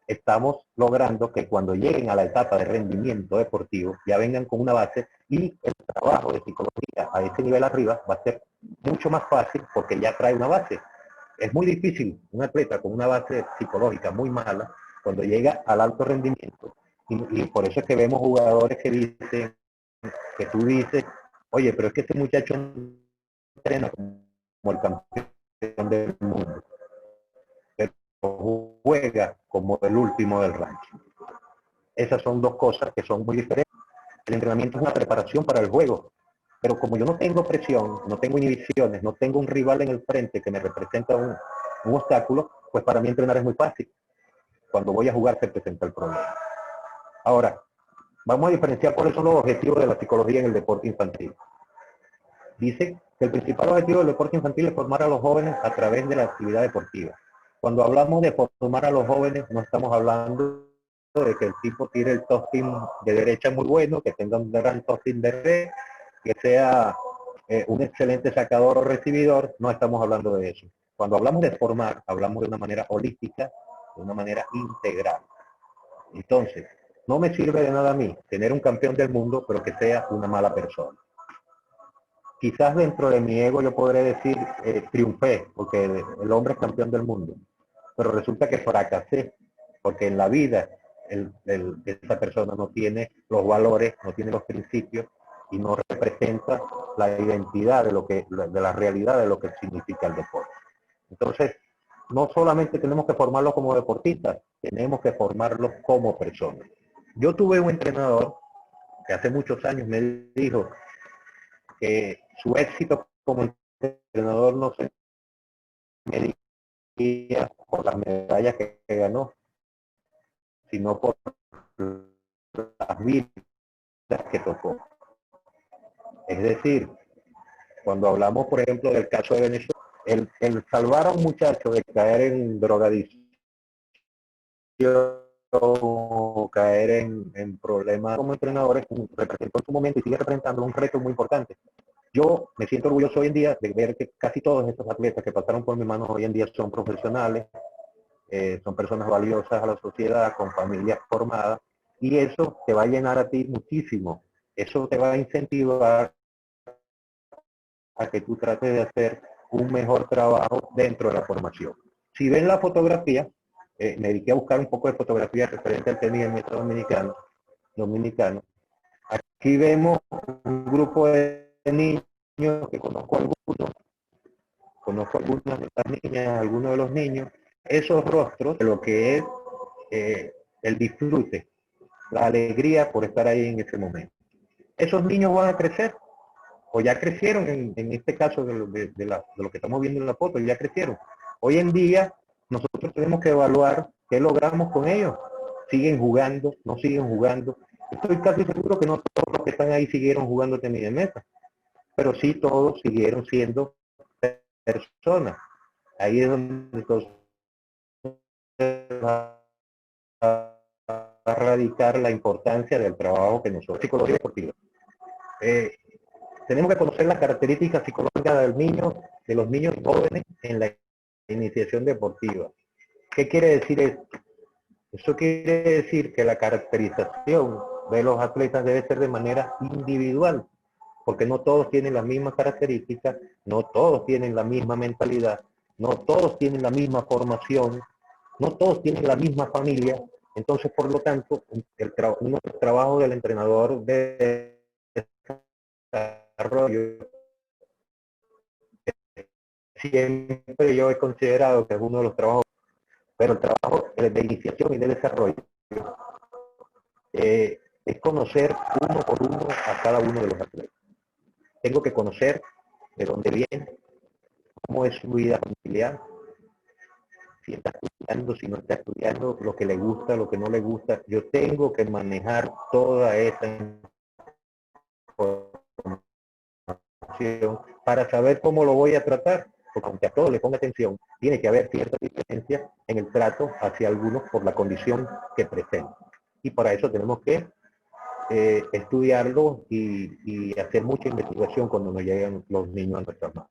estamos logrando que cuando lleguen a la etapa de rendimiento deportivo, ya vengan con una base y el trabajo de psicología a ese nivel arriba va a ser mucho más fácil porque ya trae una base. Es muy difícil un atleta con una base psicológica muy mala cuando llega al alto rendimiento y por eso es que vemos jugadores que dicen, que tú dices, oye, pero es que este muchacho entrena como el campeón del mundo, pero juega como el último del ranking. Esas son dos cosas que son muy diferentes. El entrenamiento es una preparación para el juego, pero como yo no tengo presión, no tengo inhibiciones, no tengo un rival en el frente que me representa un obstáculo, pues para mí entrenar es muy fácil. Cuando voy a jugar se presenta el problema. Ahora, vamos a diferenciar cuáles son los objetivos de la psicología en el deporte infantil. Dice que el principal objetivo del deporte infantil es formar a los jóvenes a través de la actividad deportiva. Cuando hablamos de formar a los jóvenes, no estamos hablando de que el tipo tire el topping de derecha muy bueno, que tenga un gran topping de red, que sea un excelente sacador o recibidor, no estamos hablando de eso. Cuando hablamos de formar, hablamos de una manera holística, de una manera integral. Entonces, no me sirve de nada a mí tener un campeón del mundo, pero que sea una mala persona. Quizás dentro de mi ego yo podré decir, triunfé, porque el hombre es campeón del mundo, pero resulta que fracasé, porque en la vida esa persona no tiene los valores, no tiene los principios y no representa la identidad de la realidad de lo que significa el deporte. Entonces, no solamente tenemos que formarlos como deportistas, tenemos que formarlos como personas. Yo tuve un entrenador que hace muchos años me dijo que su éxito como entrenador no se medía por las medallas que ganó, sino por las vidas que tocó. Es decir, cuando hablamos, por ejemplo, del caso de Venezuela, el salvar a un muchacho de caer en drogadicción o caer en problemas como entrenadores, representó en su momento y sigue representando un reto muy importante. Yo me siento orgulloso hoy en día de ver que casi todos estos atletas que pasaron por mis manos hoy en día son profesionales, son personas valiosas a la sociedad, con familias formadas, y eso te va a llenar a ti muchísimo. Eso te va a incentivar a que tú trates de hacer un mejor trabajo dentro de la formación. Si ven la fotografía, me dediqué a buscar un poco de fotografía referente al tenis del método dominicano. Aquí vemos un grupo de niños que conozco algunas de estas niñas, algunos de los niños, esos rostros de lo que es el disfrute, la alegría por estar ahí en ese momento. Esos niños van a crecer, o ya crecieron, en este caso de lo que estamos viendo en la foto, ya crecieron. Hoy en día nosotros tenemos que evaluar qué logramos con ellos. ¿Siguen jugando? ¿No siguen jugando? Estoy casi seguro que no todos los que están ahí siguieron jugando tenis de mesa, pero sí todos siguieron siendo personas. Ahí es donde entonces va a radicar la importancia del trabajo que nosotros, psicología deportiva. Tenemos que conocer las características psicológicas del niño, de los niños jóvenes en la iniciación deportiva. ¿Qué quiere decir esto? Eso quiere decir que la caracterización de los atletas debe ser de manera individual, porque no todos tienen las mismas características, no todos tienen la misma mentalidad, no todos tienen la misma formación, no todos tienen la misma familia. Entonces, por lo tanto, el trabajo del entrenador de desarrollo, siempre yo he considerado que es uno de los trabajos, pero el trabajo de iniciación y de desarrollo es conocer uno por uno a cada uno de los atletas. Tengo que conocer de dónde viene, cómo es su vida familiar, si está estudiando, si no está estudiando, lo que le gusta, lo que no le gusta. Yo tengo que manejar toda esa información para saber cómo lo voy a tratar, porque aunque a todos le ponga atención, tiene que haber cierta diferencia en el trato hacia algunos por la condición que presentan. Y para eso tenemos que estudiarlo y hacer mucha investigación cuando nos llegan los niños a nuestras manos.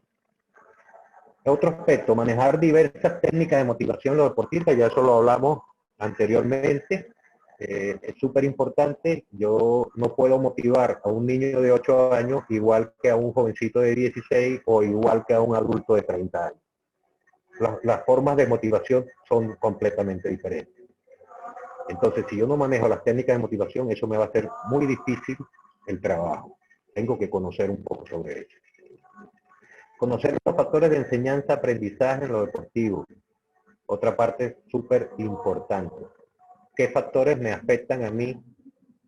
Otro aspecto, manejar diversas técnicas de motivación en los deportistas, ya eso lo hablamos anteriormente. Es súper importante. Yo no puedo motivar a un niño de 8 años igual que a un jovencito de 16 o igual que a un adulto de 30 años. Las formas de motivación son completamente diferentes. Entonces, si yo no manejo las técnicas de motivación, eso me va a hacer muy difícil el trabajo. Tengo que conocer un poco sobre eso. Conocer los factores de enseñanza, aprendizaje en lo deportivo. Otra parte súper importante. ¿Qué factores me afectan a mí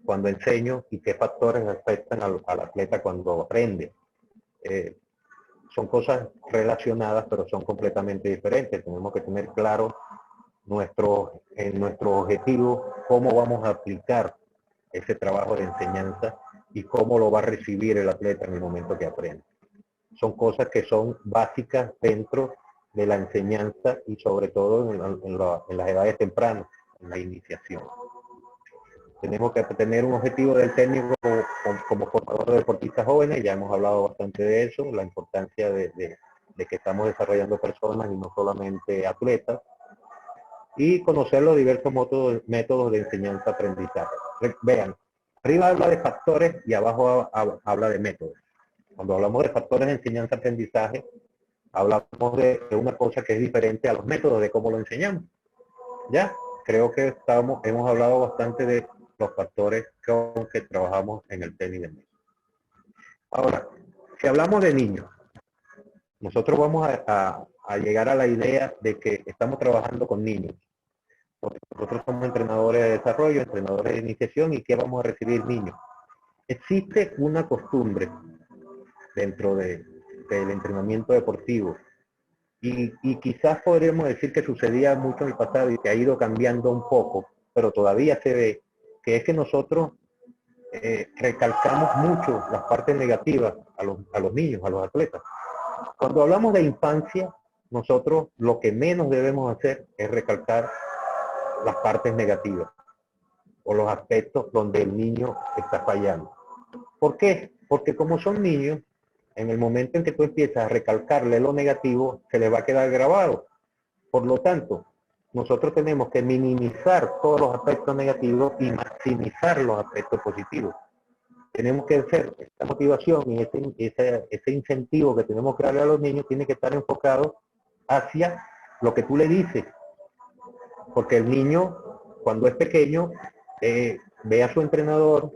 cuando enseño y qué factores afectan al atleta cuando aprende? Son cosas relacionadas, pero son completamente diferentes. Tenemos que tener claro nuestro objetivo, cómo vamos a aplicar ese trabajo de enseñanza y cómo lo va a recibir el atleta en el momento que aprende. Son cosas que son básicas dentro de la enseñanza y sobre todo en las edades tempranas, en la iniciación. Tenemos que tener un objetivo del técnico como formador de deportistas jóvenes, ya hemos hablado bastante de eso, la importancia de que estamos desarrollando personas y no solamente atletas, y conocer los diversos métodos de enseñanza-aprendizaje. Vean, arriba habla de factores y abajo habla de métodos. Cuando hablamos de factores de enseñanza-aprendizaje, hablamos de una cosa que es diferente a los métodos de cómo lo enseñamos. ¿Ya? Creo que hemos hablado bastante de los factores con que trabajamos en el tenis de mesa. Ahora, si hablamos de niños, nosotros vamos a llegar a la idea de que estamos trabajando con niños. Nosotros somos entrenadores de desarrollo, entrenadores de iniciación, ¿y qué vamos a recibir niños? Existe una costumbre dentro del entrenamiento deportivo y quizás podríamos decir que sucedía mucho en el pasado y que ha ido cambiando un poco, pero todavía se ve, que es que nosotros recalcamos mucho las partes negativas a los niños, a los atletas. Cuando hablamos de infancia, nosotros lo que menos debemos hacer es recalcar las partes negativas o los aspectos donde el niño está fallando. ¿Por qué? Porque como son niños, en el momento en que tú empiezas a recalcarle lo negativo, se le va a quedar grabado. Por lo tanto, nosotros tenemos que minimizar todos los aspectos negativos y maximizar los aspectos positivos. Tenemos que hacer esta motivación y ese incentivo que tenemos que darle a los niños tiene que estar enfocado hacia lo que tú le dices. Porque el niño, cuando es pequeño, ve a su entrenador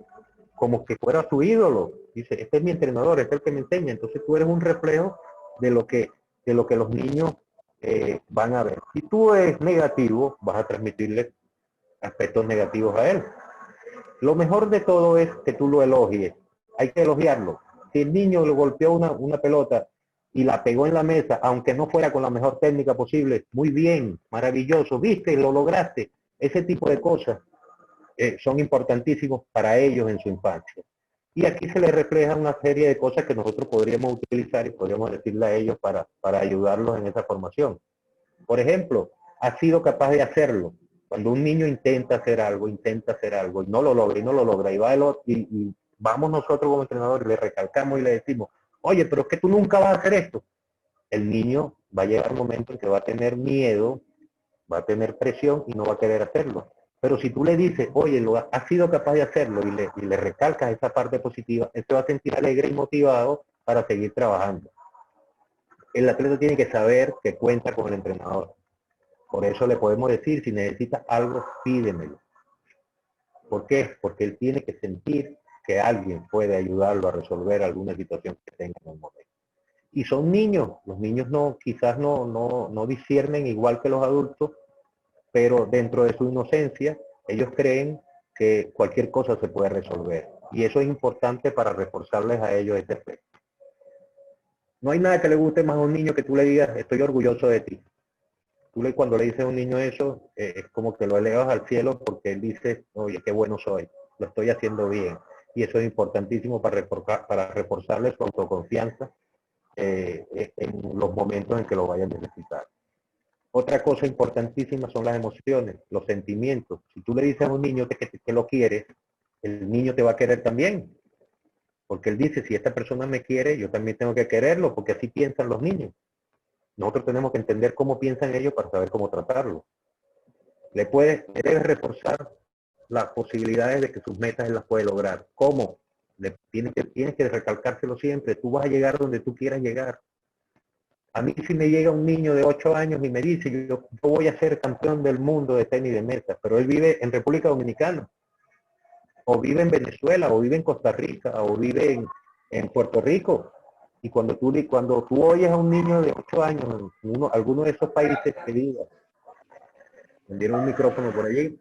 como que fuera su ídolo. Dice, este es mi entrenador, este es el que me enseña. Entonces tú eres un reflejo de lo que los niños van a ver. Si tú eres negativo, vas a transmitirle aspectos negativos a él. Lo mejor de todo es que tú lo elogies. Hay que elogiarlo. Si el niño le golpeó una pelota y la pegó en la mesa, aunque no fuera con la mejor técnica posible, muy bien, maravilloso, viste, lo lograste. Ese tipo de cosas son importantísimos para ellos en su infancia. Y aquí se les refleja una serie de cosas que nosotros podríamos utilizar y podríamos decirle a ellos para ayudarlos en esa formación. Por ejemplo, has sido capaz de hacerlo. Cuando un niño intenta hacer algo y no lo logra, y va el otro, y vamos nosotros como entrenadores, le recalcamos y le decimos, oye, pero es que tú nunca vas a hacer esto. El niño va a llegar un momento en que va a tener miedo, va a tener presión y no va a querer hacerlo. Pero si tú le dices, oye, has sido capaz de hacerlo y le recalcas esa parte positiva, él se va a sentir alegre y motivado para seguir trabajando. El atleta tiene que saber que cuenta con el entrenador. Por eso le podemos decir, si necesita algo, pídemelo. ¿Por qué? Porque él tiene que sentir que alguien puede ayudarlo a resolver alguna situación que tenga en el momento. Y son niños. Los niños quizás no disciernen igual que los adultos, pero dentro de su inocencia, ellos creen que cualquier cosa se puede resolver. Y eso es importante para reforzarles a ellos este aspecto. No hay nada que le guste más a un niño que tú le digas, estoy orgulloso de ti. Cuando le dices a un niño eso, es como que lo elevas al cielo porque él dice, oye, qué bueno soy, lo estoy haciendo bien. Y eso es importantísimo para reforzarle su autoconfianza en los momentos en que lo vayan a necesitar. Otra cosa importantísima son las emociones, los sentimientos. Si tú le dices a un niño que lo quieres, el niño te va a querer también. Porque él dice, si esta persona me quiere, yo también tengo que quererlo, porque así piensan los niños. Nosotros tenemos que entender cómo piensan ellos para saber cómo tratarlo. Le debes reforzar las posibilidades de que sus metas él las puede lograr. ¿Cómo? Tienes que recalcárselo siempre. Tú vas a llegar donde tú quieras llegar. A mí si me llega un niño de 8 años y me dice, yo voy a ser campeón del mundo de tenis de mesa, pero él vive en República Dominicana, o vive en Venezuela, o vive en Costa Rica, o vive en Puerto Rico. Y cuando tú oyes a un niño de 8 años en alguno de esos países que diga, me dieron un micrófono por allí.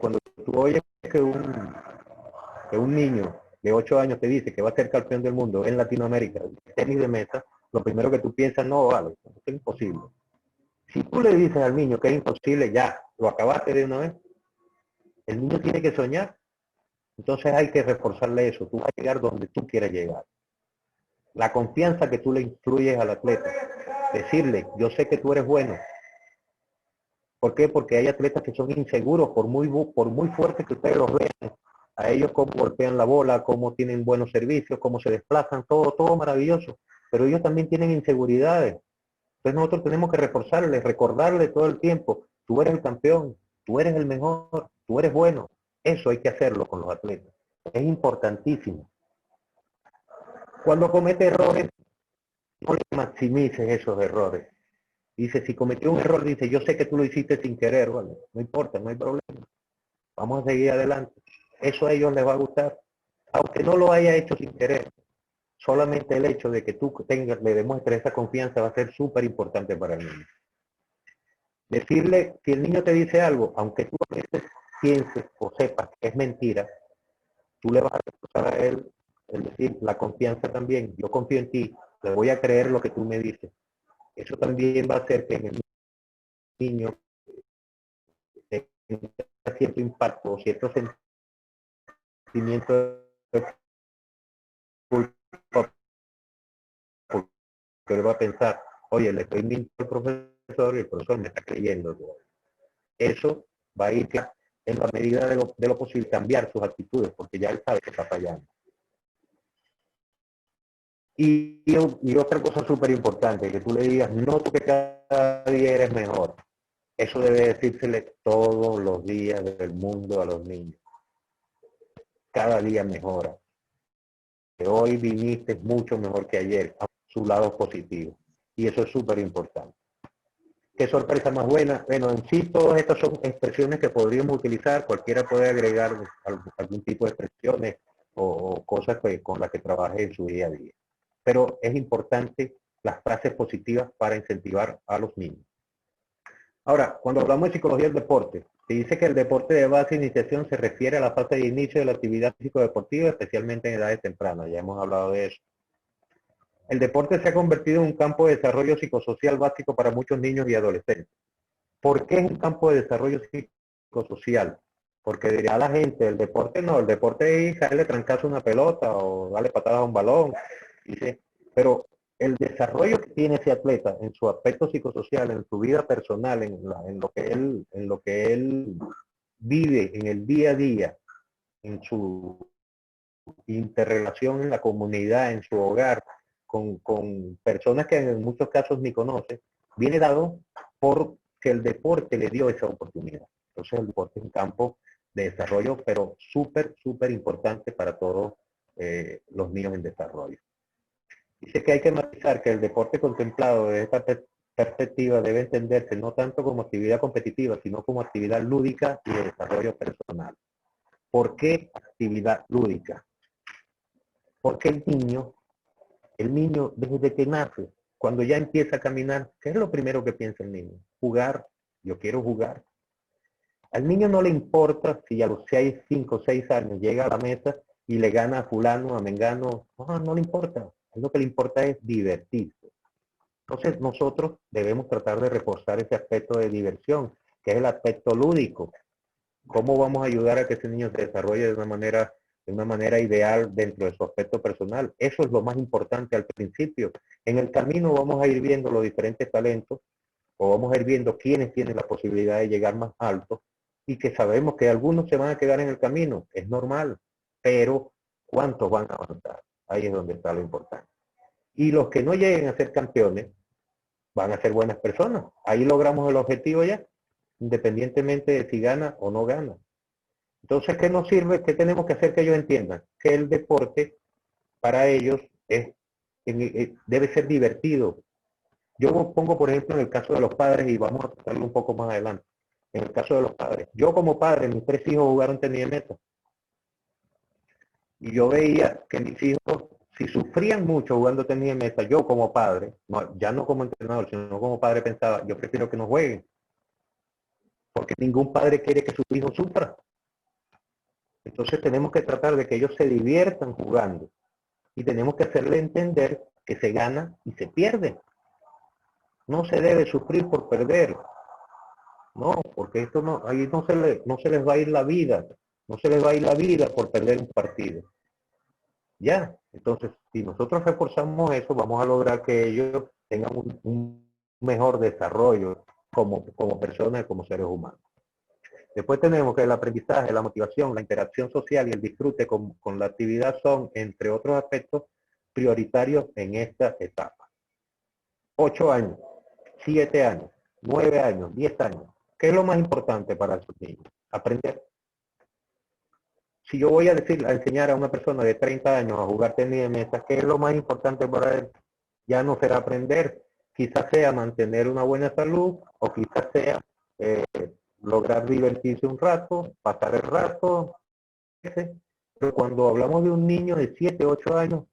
Cuando tú oyes que un niño de 8 años te dice que va a ser campeón del mundo en Latinoamérica, de tenis de mesa, lo primero que tú piensas, no, vale, es imposible. Si tú le dices al niño que es imposible, ya, lo acabaste de una vez. El niño tiene que soñar. Entonces hay que reforzarle eso. Tú vas a llegar donde tú quieras llegar. La confianza que tú le instruyes al atleta. Decirle, yo sé que tú eres bueno. ¿Por qué? Porque hay atletas que son inseguros, por muy fuertes que ustedes los vean. A ellos cómo golpean la bola, cómo tienen buenos servicios, cómo se desplazan, todo maravilloso. Pero ellos también tienen inseguridades. Entonces nosotros tenemos que reforzarles, recordarle todo el tiempo, tú eres el campeón, tú eres el mejor, tú eres bueno. Eso hay que hacerlo con los atletas. Es importantísimo. Cuando comete errores, no le maximices esos errores. Dice, si cometió un error, dice, yo sé que tú lo hiciste sin querer, ¿vale? No importa, no hay problema. Vamos a seguir adelante. Eso a ellos les va a gustar. Aunque no lo haya hecho sin querer. Solamente el hecho de que tú le demuestres esa confianza va a ser súper importante para el niño. Decirle, si el niño te dice algo, aunque tú a veces pienses o sepas que es mentira, tú le vas a reforzar a él, es decir, la confianza también. Yo confío en ti, le voy a creer lo que tú me dices. Eso también va a hacer que en el niño tenga cierto impacto o cierto sentimiento de culpa, porque él va a pensar, oye, le estoy mintiendo al profesor y el profesor me está creyendo. Eso va a ir en la medida de lo posible cambiar sus actitudes, porque ya él sabe que está fallando. Y otra cosa súper importante, que tú le digas, no, tú que cada día eres mejor. Eso debe decírsele todos los días del mundo a los niños. Cada día mejora. Que hoy viniste mucho mejor que ayer, a su lado positivo. Y eso es súper importante. ¿Qué sorpresa más buena? Bueno, en sí todas estas son expresiones que podríamos utilizar. Cualquiera puede agregar algún tipo de expresiones o cosas con las que trabaje en su día a día. Pero es importante las frases positivas para incentivar a los niños. Ahora, cuando hablamos de psicología del deporte, se dice que el deporte de base e iniciación se refiere a la fase de inicio de la actividad físico-deportiva, especialmente en edades tempranas. Ya hemos hablado de eso. El deporte se ha convertido en un campo de desarrollo psicosocial básico para muchos niños y adolescentes. ¿Por qué es un campo de desarrollo psicosocial? Porque diría la gente, el deporte no, el deporte es darle trancazo a una pelota o darle patadas a un balón. Dice, pero el desarrollo que tiene ese atleta en su aspecto psicosocial, en su vida personal, en lo que él vive en el día a día, en su interrelación en la comunidad, en su hogar, con personas que en muchos casos ni conoce, viene dado porque el deporte le dio esa oportunidad. Entonces el deporte es un campo de desarrollo, pero súper importante para todos los niños en desarrollo. Dice que hay que matizar que el deporte contemplado desde esta perspectiva debe entenderse no tanto como actividad competitiva, sino como actividad lúdica y de desarrollo personal. ¿Por qué actividad lúdica? Porque el niño desde que nace, cuando ya empieza a caminar, ¿qué es lo primero que piensa el niño? Jugar, yo quiero jugar. Al niño no le importa si a los 5 o 6 años llega a la mesa y le gana a fulano, a mengano, no le importa. Lo que le importa es divertirse. Entonces nosotros debemos tratar de reforzar ese aspecto de diversión, que es el aspecto lúdico. ¿Cómo vamos a ayudar a que ese niño se desarrolle de una manera ideal dentro de su aspecto personal? Eso es lo más importante al principio. En el camino vamos a ir viendo los diferentes talentos, o vamos a ir viendo quiénes tienen la posibilidad de llegar más alto, y que sabemos que algunos se van a quedar en el camino, es normal, pero ¿cuántos van a avanzar? Ahí es donde está lo importante. Y los que no lleguen a ser campeones van a ser buenas personas. Ahí logramos el objetivo ya, independientemente de si gana o no gana. Entonces, ¿qué nos sirve? ¿Qué tenemos que hacer que ellos entiendan? Que el deporte para ellos debe ser divertido. Yo pongo, por ejemplo, en el caso de los padres, y vamos a tratarlo un poco más adelante. En el caso de los padres. Yo como padre, mis 3 hijos jugaron tenis de mesa. Y yo veía que mis hijos, si sufrían mucho jugando tenis de mesa, yo como padre, ya no como entrenador, sino como padre pensaba, yo prefiero que no jueguen. Porque ningún padre quiere que su hijo sufra. Entonces tenemos que tratar de que ellos se diviertan jugando. Y tenemos que hacerle entender que se gana y se pierde. No se debe sufrir por perder. No, porque esto no, ahí no se les va a ir la vida. No se les va a ir la vida por perder un partido. Ya, entonces, si nosotros reforzamos eso, vamos a lograr que ellos tengan un mejor desarrollo como personas y como seres humanos. Después tenemos que el aprendizaje, la motivación, la interacción social y el disfrute con la actividad son, entre otros aspectos, prioritarios en esta etapa. 8 años, 7 años, 9 años, 10 años. ¿Qué es lo más importante para esos niños? Aprender. Si yo voy a enseñar a una persona de 30 años a jugar tenis de mesa, ¿qué es lo más importante para él? Ya no será aprender, quizás sea mantener una buena salud, o quizás sea lograr divertirse un rato, pasar el rato. Pero cuando hablamos de un niño de 7, 8 años,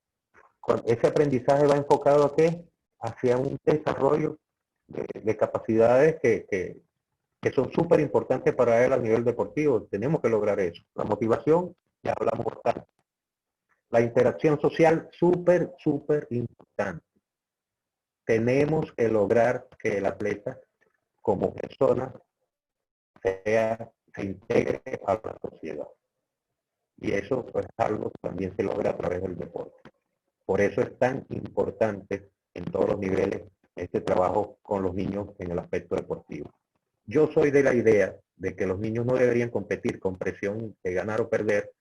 ese aprendizaje va enfocado a qué? Hacia un desarrollo de capacidades que son súper importantes para él a nivel deportivo. Tenemos que lograr eso. La motivación, ya hablamos bastante. La interacción social, súper, súper importante. Tenemos que lograr que el atleta, como persona, se integre a la sociedad. Y eso es algo que también se logra a través del deporte. Por eso es tan importante en todos los niveles este trabajo con los niños en el aspecto deportivo. Yo soy de la idea de que los niños no deberían competir con presión de ganar o perder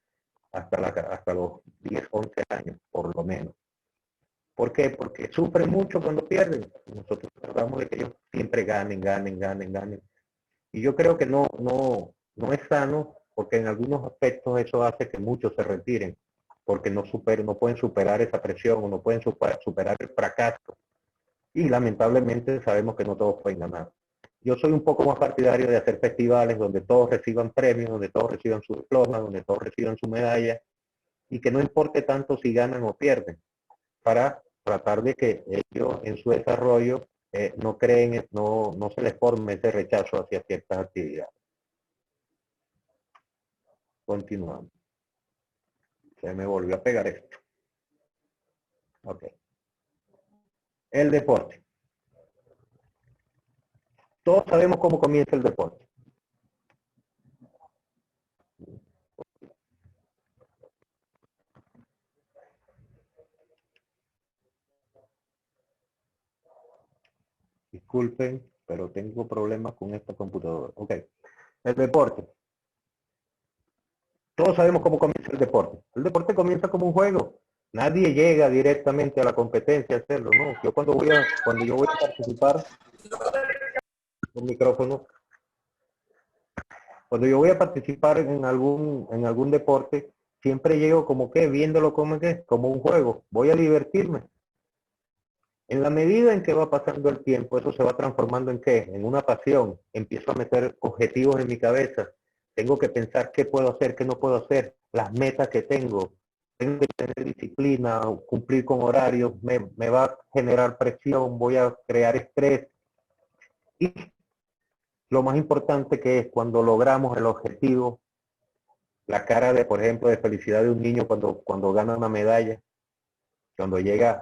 hasta los 10, 11 años, por lo menos. ¿Por qué? Porque sufren mucho cuando pierden. Nosotros tratamos de que ellos siempre ganen. Y yo creo que no es sano, porque en algunos aspectos eso hace que muchos se retiren, porque no pueden superar esa presión, o no pueden superar el fracaso. Y lamentablemente sabemos que no todos pueden ganar. Yo soy un poco más partidario de hacer festivales donde todos reciban premios, donde todos reciban su diploma, donde todos reciban su medalla, y que no importe tanto si ganan o pierden, para tratar de que ellos en su desarrollo no se les forme ese rechazo hacia ciertas actividades. Continuamos. Se me volvió a pegar esto. Ok. El deporte. Todos sabemos cómo comienza el deporte. Disculpen, pero tengo problemas con esta computadora. Ok. El deporte. Todos sabemos cómo comienza el deporte. El deporte comienza como un juego. Nadie llega directamente a la competencia a hacerlo, ¿no? Yo cuando yo voy a participar, el micrófono, cuando yo voy a participar en algún deporte, siempre llego como que viéndolo como un juego. Voy a divertirme. En la medida en que va pasando el tiempo, eso se va transformando en ¿qué? En una pasión. Empiezo a meter objetivos en mi cabeza. Tengo que pensar qué puedo hacer, qué no puedo hacer, las metas que tengo. Tengo que tener disciplina, cumplir con horarios, me va a generar presión, voy a crear estrés. Y lo más importante que es cuando logramos el objetivo, la cara de, por ejemplo, de felicidad de un niño cuando gana una medalla, cuando llega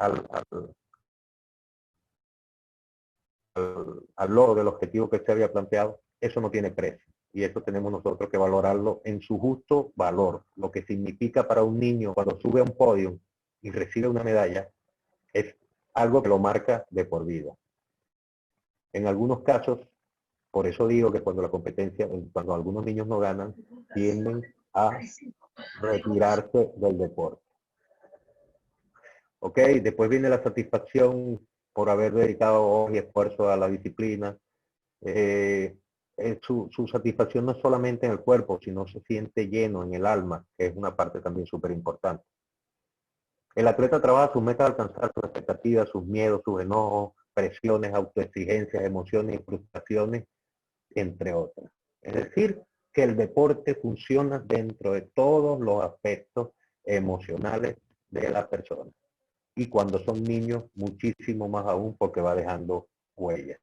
al logro del objetivo que se había planteado, eso no tiene precio. Y eso tenemos nosotros que valorarlo en su justo valor. Lo que significa para un niño cuando sube a un podio y recibe una medalla, es algo que lo marca de por vida. En algunos casos, por eso digo que cuando cuando algunos niños no ganan, tienden a retirarse del deporte. ¿ok? Después viene la satisfacción por haber dedicado horas y esfuerzo a la disciplina. Su satisfacción no es solamente en el cuerpo, sino se siente lleno en el alma, que es una parte también súper importante. El atleta trabaja sus metas, alcanzar sus expectativas, sus miedos, sus enojos, presiones, autoexigencias, emociones y frustraciones, entre otras. Es decir, que el deporte funciona dentro de todos los aspectos emocionales de la persona. Y cuando son niños, muchísimo más aún, porque va dejando huellas.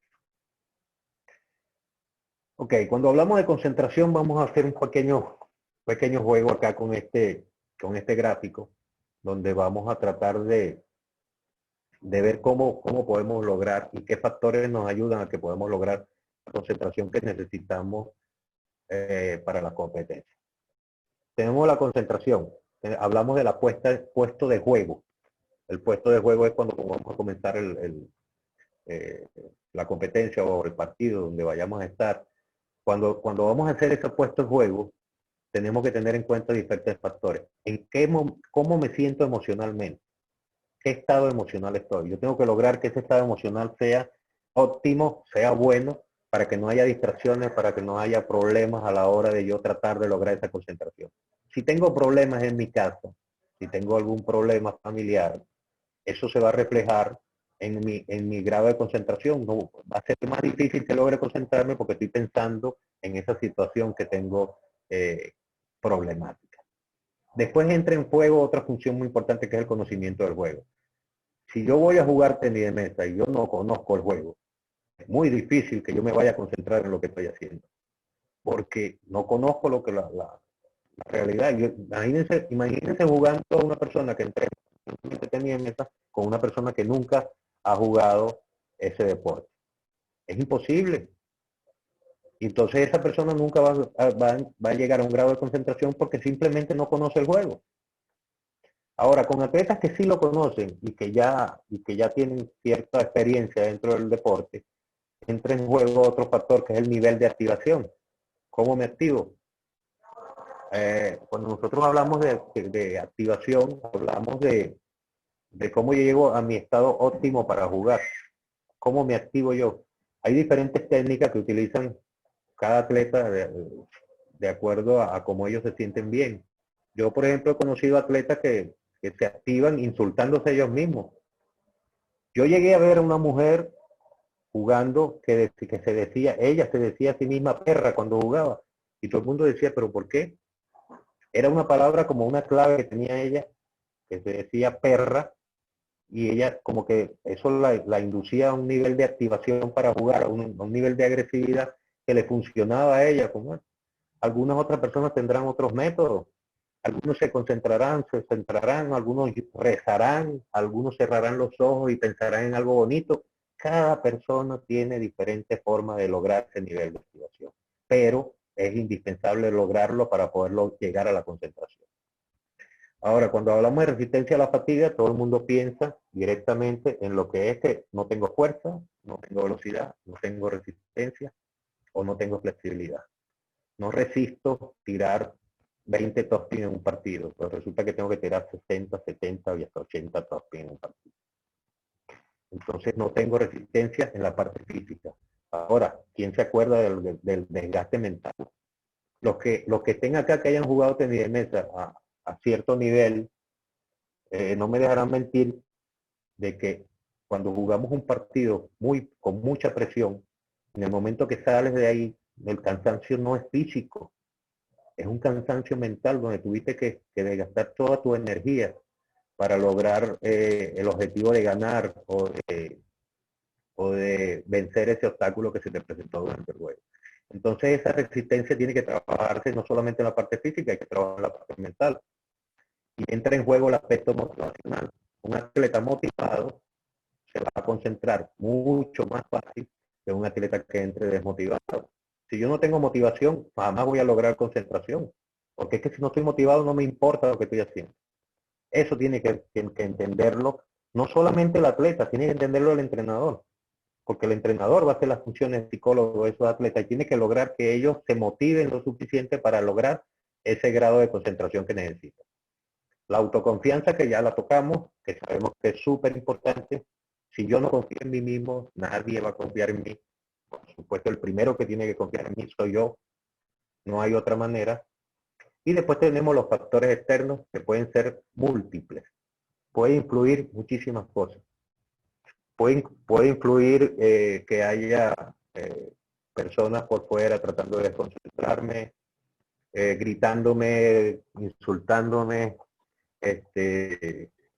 Ok, cuando hablamos de concentración, vamos a hacer un pequeño juego acá con este gráfico, donde vamos a tratar de ver cómo podemos lograr y qué factores nos ayudan a que podamos lograr la concentración que necesitamos para la competencia. Tenemos la concentración. Hablamos de la puesto de juego. El puesto de juego es cuando vamos a comenzar la competencia o el partido donde vayamos a estar. Cuando vamos a hacer ese puesto de juego, tenemos que tener en cuenta diferentes factores. ¿Cómo me siento emocionalmente? ¿Qué estado emocional estoy? Yo tengo que lograr que ese estado emocional sea óptimo, sea bueno, para que no haya distracciones, para que no haya problemas a la hora de yo tratar de lograr esa concentración. Si tengo problemas en mi casa, si tengo algún problema familiar, eso se va a reflejar en mi grado de concentración. No, va a ser más difícil que logre concentrarme porque estoy pensando en esa situación que tengo problemática. Después entra en juego otra función muy importante, que es el conocimiento del juego. Si yo voy a jugar tenis de mesa y yo no conozco el juego, es muy difícil que yo me vaya a concentrar en lo que estoy haciendo, porque no conozco lo que la realidad. Imagínense jugando a una persona que entrena tenis de mesa con una persona que nunca ha jugado ese deporte. Es imposible. Entonces esa persona nunca va a llegar a un grado de concentración porque simplemente no conoce el juego. Ahora, con atletas que sí lo conocen y que ya tienen cierta experiencia dentro del deporte, entra en juego otro factor, que es el nivel de activación. ¿Cómo me activo? Cuando nosotros hablamos de activación, hablamos de cómo yo llego a mi estado óptimo para jugar. ¿Cómo me activo yo? Hay diferentes técnicas que utilizan cada atleta de acuerdo a cómo ellos se sienten bien. Yo, por ejemplo, he conocido atletas que se activan insultándose a ellos mismos. Yo llegué a ver a una mujer jugando ella se decía a sí misma perra cuando jugaba. Y todo el mundo decía, ¿pero por qué? Era una palabra como una clave que tenía ella, que se decía perra, y ella como que eso la inducía a un nivel de activación para jugar, a un nivel de agresividad que le funcionaba a ella. Algunas otras personas tendrán otros métodos. Algunos se centrarán, algunos rezarán, algunos cerrarán los ojos y pensarán en algo bonito. Cada persona tiene diferentes formas de lograr ese nivel de activación, pero es indispensable lograrlo para poderlo llegar a la concentración. Ahora, cuando hablamos de resistencia a la fatiga, todo el mundo piensa directamente en lo que es que no tengo fuerza, no tengo velocidad, no tengo resistencia o no tengo flexibilidad. No resisto tirar 20 topspin en un partido, pero resulta que tengo que tirar 60, 70 y hasta 80 topspin en un partido. Entonces no tengo resistencia en la parte física. Ahora, ¿quién se acuerda del desgaste mental? Los que estén acá, que hayan jugado tenis de mesa a cierto nivel, no me dejarán mentir de que cuando jugamos un partido con mucha presión, en el momento que sales de ahí, el cansancio no es físico, es un cansancio mental donde tuviste que desgastar toda tu energía para lograr el objetivo de ganar o de vencer ese obstáculo que se te presentó durante el juego. Entonces esa resistencia tiene que trabajarse no solamente en la parte física, hay que trabajar en la parte mental. Y entra en juego el aspecto motivacional. Un atleta motivado se va a concentrar mucho más fácil que un atleta que entre desmotivado. Si yo no tengo motivación, jamás voy a lograr concentración. Porque es que si no estoy motivado no me importa lo que estoy haciendo. Eso tiene que entenderlo, no solamente el atleta, tiene que entenderlo el entrenador. Porque el entrenador va a hacer las funciones de psicólogo de esos atletas y tiene que lograr que ellos se motiven lo suficiente para lograr ese grado de concentración que necesitan. La autoconfianza, que ya la tocamos, que sabemos que es súper importante. Si yo no confío en mí mismo, nadie va a confiar en mí. Por supuesto, el primero que tiene que confiar en mí soy yo. No hay otra manera. Y después tenemos los factores externos, que pueden ser múltiples. Puede influir muchísimas cosas. Puede influir que haya personas por fuera tratando de desconcentrarme, gritándome, insultándome,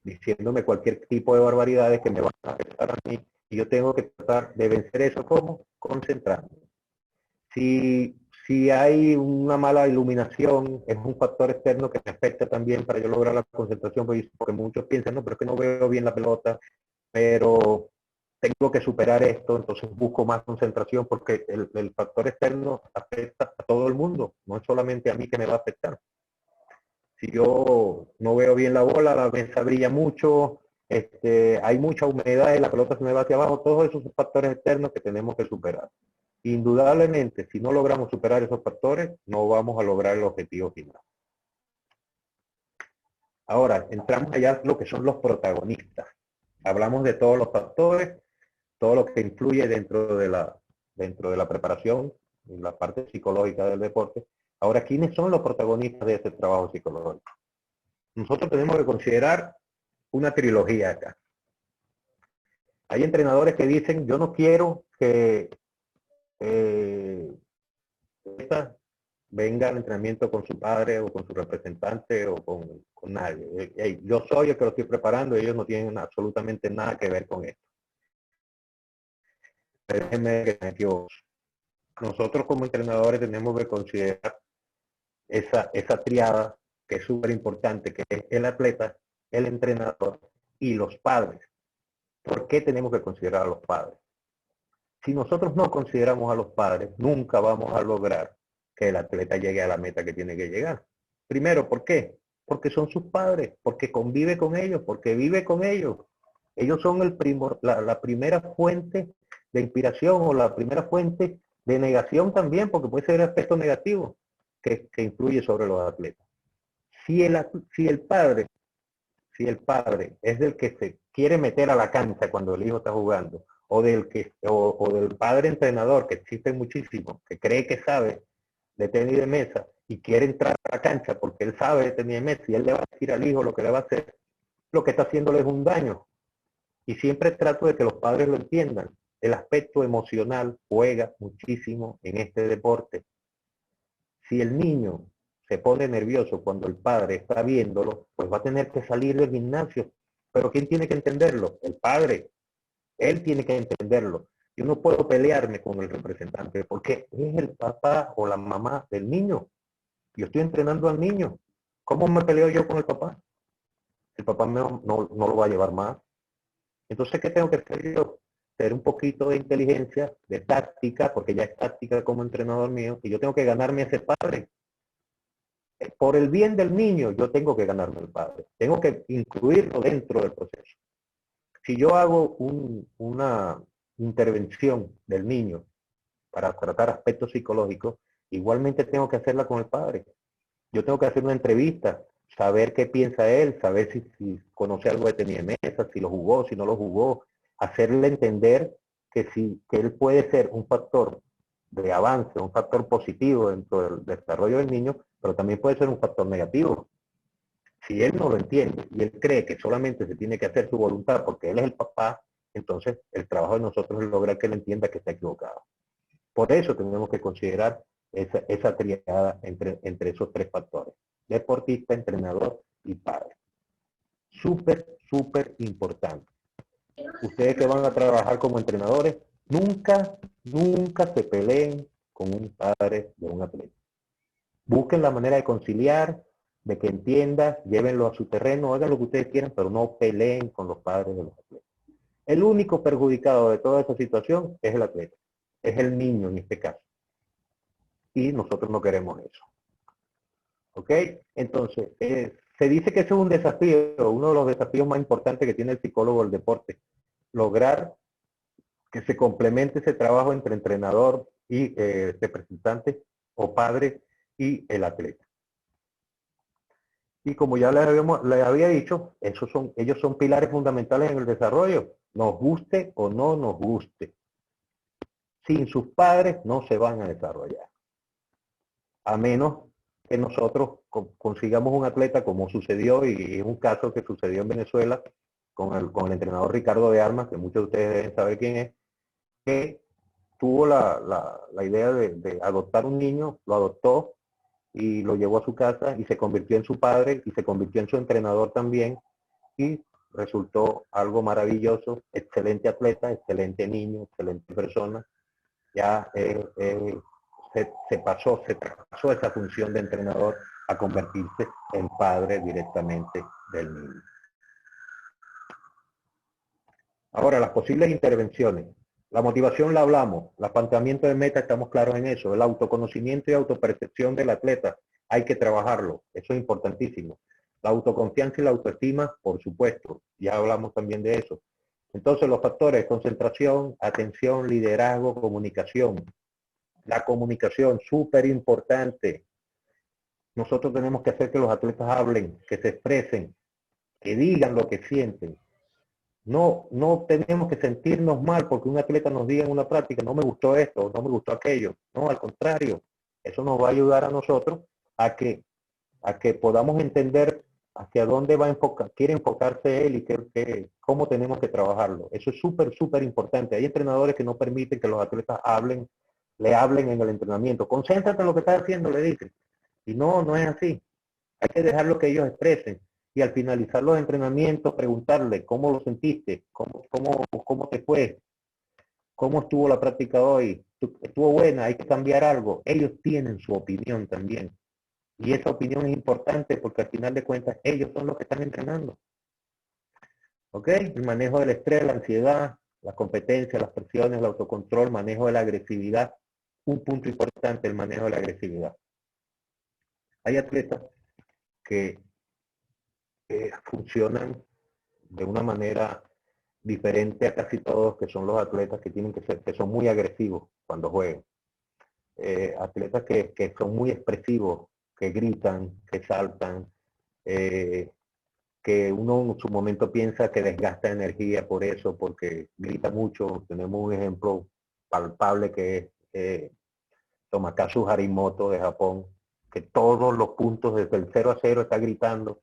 diciéndome cualquier tipo de barbaridades que me van a afectar a mí. Y yo tengo que tratar de vencer eso. ¿Cómo? Concentrarme. Si hay una mala iluminación, es un factor externo que me afecta también para yo lograr la concentración, porque muchos piensan, no, pero es que no veo bien la pelota, pero tengo que superar esto, entonces busco más concentración, porque el factor externo afecta a todo el mundo, no es solamente a mí que me va a afectar. Si yo no veo bien la bola, la mesa brilla mucho, hay mucha humedad y la pelota se me va hacia abajo, todos esos factores externos que tenemos que superar. Indudablemente, si no logramos superar esos factores, no vamos a lograr el objetivo final. Ahora, entramos allá en lo que son los protagonistas. Hablamos de todos los factores, todo lo que influye dentro de la preparación, en la parte psicológica del deporte. Ahora, ¿quiénes son los protagonistas de ese trabajo psicológico? Nosotros tenemos que considerar una trilogía acá. Hay entrenadores que dicen, yo no quiero que venga al entrenamiento con su padre o con su representante o con nadie. Yo soy el que lo estoy preparando y ellos no tienen absolutamente nada que ver con esto. Déjenme que me equivoco. Nosotros como entrenadores tenemos que considerar esa triada que es súper importante, que es el atleta, el entrenador y los padres. ¿Por qué tenemos que considerar a los padres? Si nosotros no consideramos a los padres, nunca vamos a lograr que el atleta llegue a la meta que tiene que llegar. Primero, ¿por qué? Porque son sus padres, porque convive con ellos, porque vive con ellos. Ellos son la primera fuente de inspiración o la primera fuente de negación también, porque puede ser el aspecto negativo que influye sobre los atletas. Si el padre es del que se quiere meter a la cancha cuando el hijo está jugando, o del padre entrenador, que existe muchísimo, que cree que sabe de tenis de mesa y quiere entrar a la cancha porque él sabe de tenis de mesa y él le va a decir al hijo lo que le va a hacer, lo que está haciéndole es un daño. Y siempre trato de que los padres lo entiendan. El aspecto emocional juega muchísimo en este deporte. Si el niño se pone nervioso cuando el padre está viéndolo, pues va a tener que salir del gimnasio. Pero ¿quién tiene que entenderlo? El padre. Él tiene que entenderlo. Yo no puedo pelearme con el representante porque es el papá o la mamá del niño. Yo estoy entrenando al niño. ¿Cómo me peleo yo con el papá? El papá no lo va a llevar más. Entonces, ¿qué tengo que hacer yo? Tener un poquito de inteligencia, de táctica, porque ya es táctica como entrenador mío, y yo tengo que ganarme a ese padre. Por el bien del niño, yo tengo que ganarme al padre. Tengo que incluirlo dentro del proceso. Si yo hago una intervención del niño para tratar aspectos psicológicos, igualmente tengo que hacerla con el padre. Yo tengo que hacer una entrevista, saber qué piensa él, saber si conoce algo de tenis de mesa, si lo jugó, si no lo jugó, hacerle entender que él puede ser un factor de avance, un factor positivo dentro del desarrollo del niño, pero también puede ser un factor negativo. Si él no lo entiende y él cree que solamente se tiene que hacer su voluntad porque él es el papá, entonces el trabajo de nosotros es lograr que él entienda que está equivocado. Por eso tenemos que considerar esa triada entre esos tres factores: deportista, entrenador y padre. Súper, súper importante. Ustedes que van a trabajar como entrenadores, nunca se peleen con un padre de un atleta. Busquen la manera de conciliar, de que entienda, llévenlo a su terreno, hagan lo que ustedes quieran, pero no peleen con los padres de los atletas. El único perjudicado de toda esta situación es el atleta, es el niño en este caso. Y nosotros no queremos eso. ¿Ok? Entonces, se dice que eso es un desafío, uno de los desafíos más importantes que tiene el psicólogo del deporte. Lograr que se complemente ese trabajo entre entrenador y representante o padre y el atleta. Y como ya les había dicho, ellos son pilares fundamentales en el desarrollo, nos guste o no nos guste. Sin sus padres no se van a desarrollar. A menos que nosotros consigamos un atleta como sucedió, y es un caso que sucedió en Venezuela con el entrenador Ricardo de Armas, que muchos de ustedes deben saber quién es, que tuvo la idea de adoptar un niño, lo adoptó y lo llevó a su casa y se convirtió en su padre y se convirtió en su entrenador también, y resultó algo maravilloso, excelente atleta, excelente niño, excelente persona. Ya se pasó esa función de entrenador a convertirse en padre directamente del niño. Ahora, las posibles intervenciones. La motivación la hablamos, el planteamiento de meta estamos claros en eso, el autoconocimiento y autopercepción del atleta, hay que trabajarlo, eso es importantísimo. La autoconfianza y la autoestima, por supuesto, ya hablamos también de eso. Entonces los factores, concentración, atención, liderazgo, comunicación. La comunicación, súper importante. Nosotros tenemos que hacer que los atletas hablen, que se expresen, que digan lo que sienten. No tenemos que sentirnos mal porque un atleta nos diga en una práctica, no me gustó esto, no me gustó aquello. No, al contrario, eso nos va a ayudar a nosotros a que podamos entender hacia dónde quiere enfocarse él y cómo tenemos que trabajarlo. Eso es súper, súper importante. Hay entrenadores que no permiten que los atletas le hablen en el entrenamiento. Concéntrate en lo que estás haciendo, le dicen. Y no es así. Hay que dejarlo que ellos expresen. Y al finalizar los entrenamientos, preguntarle cómo lo sentiste, cómo te fue, cómo estuvo la práctica hoy, estuvo buena, hay que cambiar algo. Ellos tienen su opinión también. Y esa opinión es importante porque al final de cuentas ellos son los que están entrenando. ¿Ok? El manejo del estrés, la ansiedad, la competencia, las presiones, el autocontrol, manejo de la agresividad. Un punto importante, el manejo de la agresividad. Hay atletas que funcionan de una manera diferente a casi todos, que son los atletas que son muy agresivos cuando juegan. Atletas que son muy expresivos, que gritan, que saltan, que uno en su momento piensa que desgasta energía por eso, porque grita mucho. Tenemos un ejemplo palpable que es Tomokazu Harimoto de Japón, que todos los puntos desde el 0 a 0 está gritando.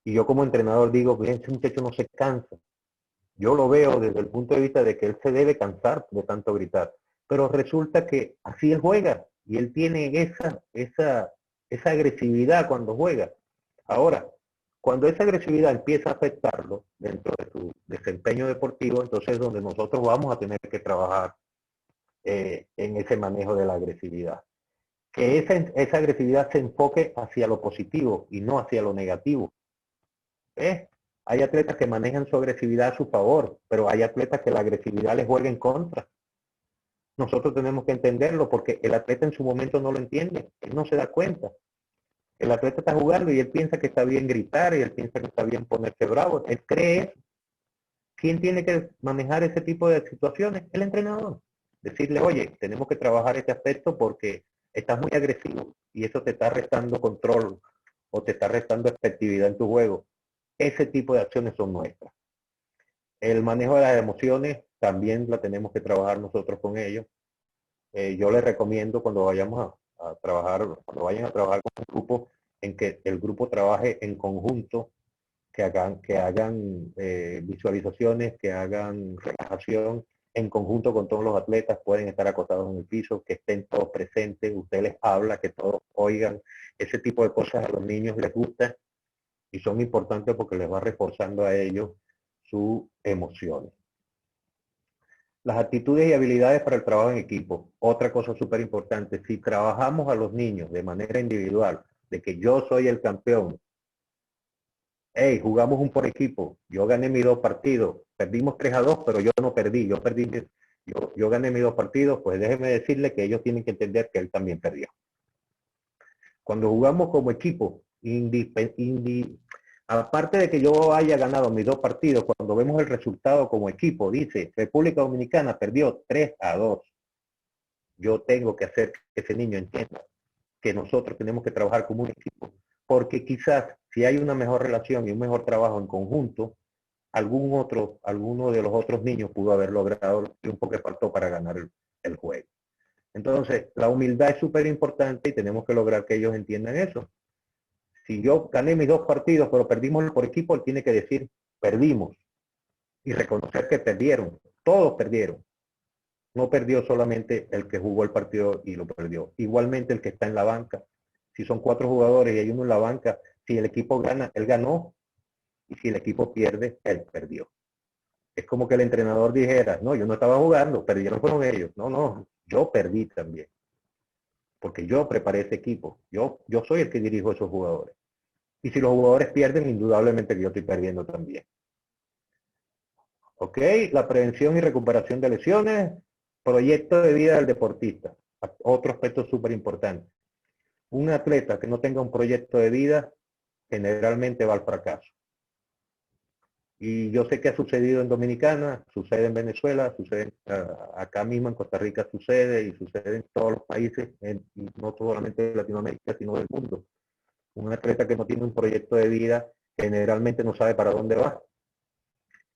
Y yo como entrenador digo, ese muchacho no se cansa. Yo lo veo desde el punto de vista de que él se debe cansar de tanto gritar. Pero resulta que así él juega. Y él tiene esa agresividad cuando juega. Ahora, cuando esa agresividad empieza a afectarlo dentro de su desempeño deportivo, entonces es donde nosotros vamos a tener que trabajar en ese manejo de la agresividad. Que esa agresividad se enfoque hacia lo positivo y no hacia lo negativo. Hay atletas que manejan su agresividad a su favor, pero hay atletas que la agresividad les juega en contra. Nosotros tenemos que entenderlo porque el atleta en su momento no lo entiende, él no se da cuenta. El atleta está jugando y él piensa que está bien gritar y él piensa que está bien ponerse bravo, él cree eso. ¿Quién tiene que manejar ese tipo de situaciones? El entrenador. Decirle, oye, tenemos que trabajar este aspecto porque estás muy agresivo y eso te está restando control o te está restando efectividad en tu juego. Ese tipo de acciones son nuestras. El manejo de las emociones también la tenemos que trabajar nosotros con ellos. Yo les recomiendo cuando vayamos a trabajar, cuando vayan a trabajar con un grupo, en que el grupo trabaje en conjunto, que hagan visualizaciones, que hagan relajación en conjunto con todos los atletas. Pueden estar acostados en el piso, que estén todos presentes, usted les habla, que todos oigan. Ese tipo de cosas a los niños les gusta y son importantes porque les va reforzando a ellos sus emociones. Las actitudes y habilidades para el trabajo en equipo. Otra cosa súper importante, si trabajamos a los niños de manera individual, de que yo soy el campeón, hey, jugamos un por equipo, yo gané mis 2 partidos, perdimos 3-2, pero yo no perdí, yo gané mis 2 partidos, pues déjeme decirle que ellos tienen que entender que él también perdió. Cuando jugamos como equipo, aparte de que yo haya ganado mis 2 partidos, cuando vemos el resultado como equipo, dice, República Dominicana perdió 3-2. Yo tengo que hacer que ese niño entienda que nosotros tenemos que trabajar como un equipo, porque quizás si hay una mejor relación y un mejor trabajo en conjunto, alguno de los otros niños pudo haber logrado el triunfo que faltó para ganar el juego. Entonces, la humildad es súper importante y tenemos que lograr que ellos entiendan eso. Si yo gané mis 2 partidos, pero perdimos por equipo, él tiene que decir, perdimos. Y reconocer que perdieron. Todos perdieron. No perdió solamente el que jugó el partido y lo perdió. Igualmente el que está en la banca. Si son 4 jugadores y hay uno en la banca, si el equipo gana, él ganó. Y si el equipo pierde, él perdió. Es como que el entrenador dijera, no, yo no estaba jugando, perdieron fueron ellos. No, yo perdí también. Porque yo preparé ese equipo. Yo soy el que dirijo a esos jugadores. Y si los jugadores pierden, indudablemente que yo estoy perdiendo también. Ok, la prevención y recuperación de lesiones, proyecto de vida del deportista. Otro aspecto súper importante. Un atleta que no tenga un proyecto de vida, generalmente va al fracaso. Y yo sé que ha sucedido en Dominicana, sucede en Venezuela, sucede acá mismo en Costa Rica sucede y sucede en todos los países, no solamente de Latinoamérica, sino del mundo. Un atleta que no tiene un proyecto de vida generalmente no sabe para dónde va.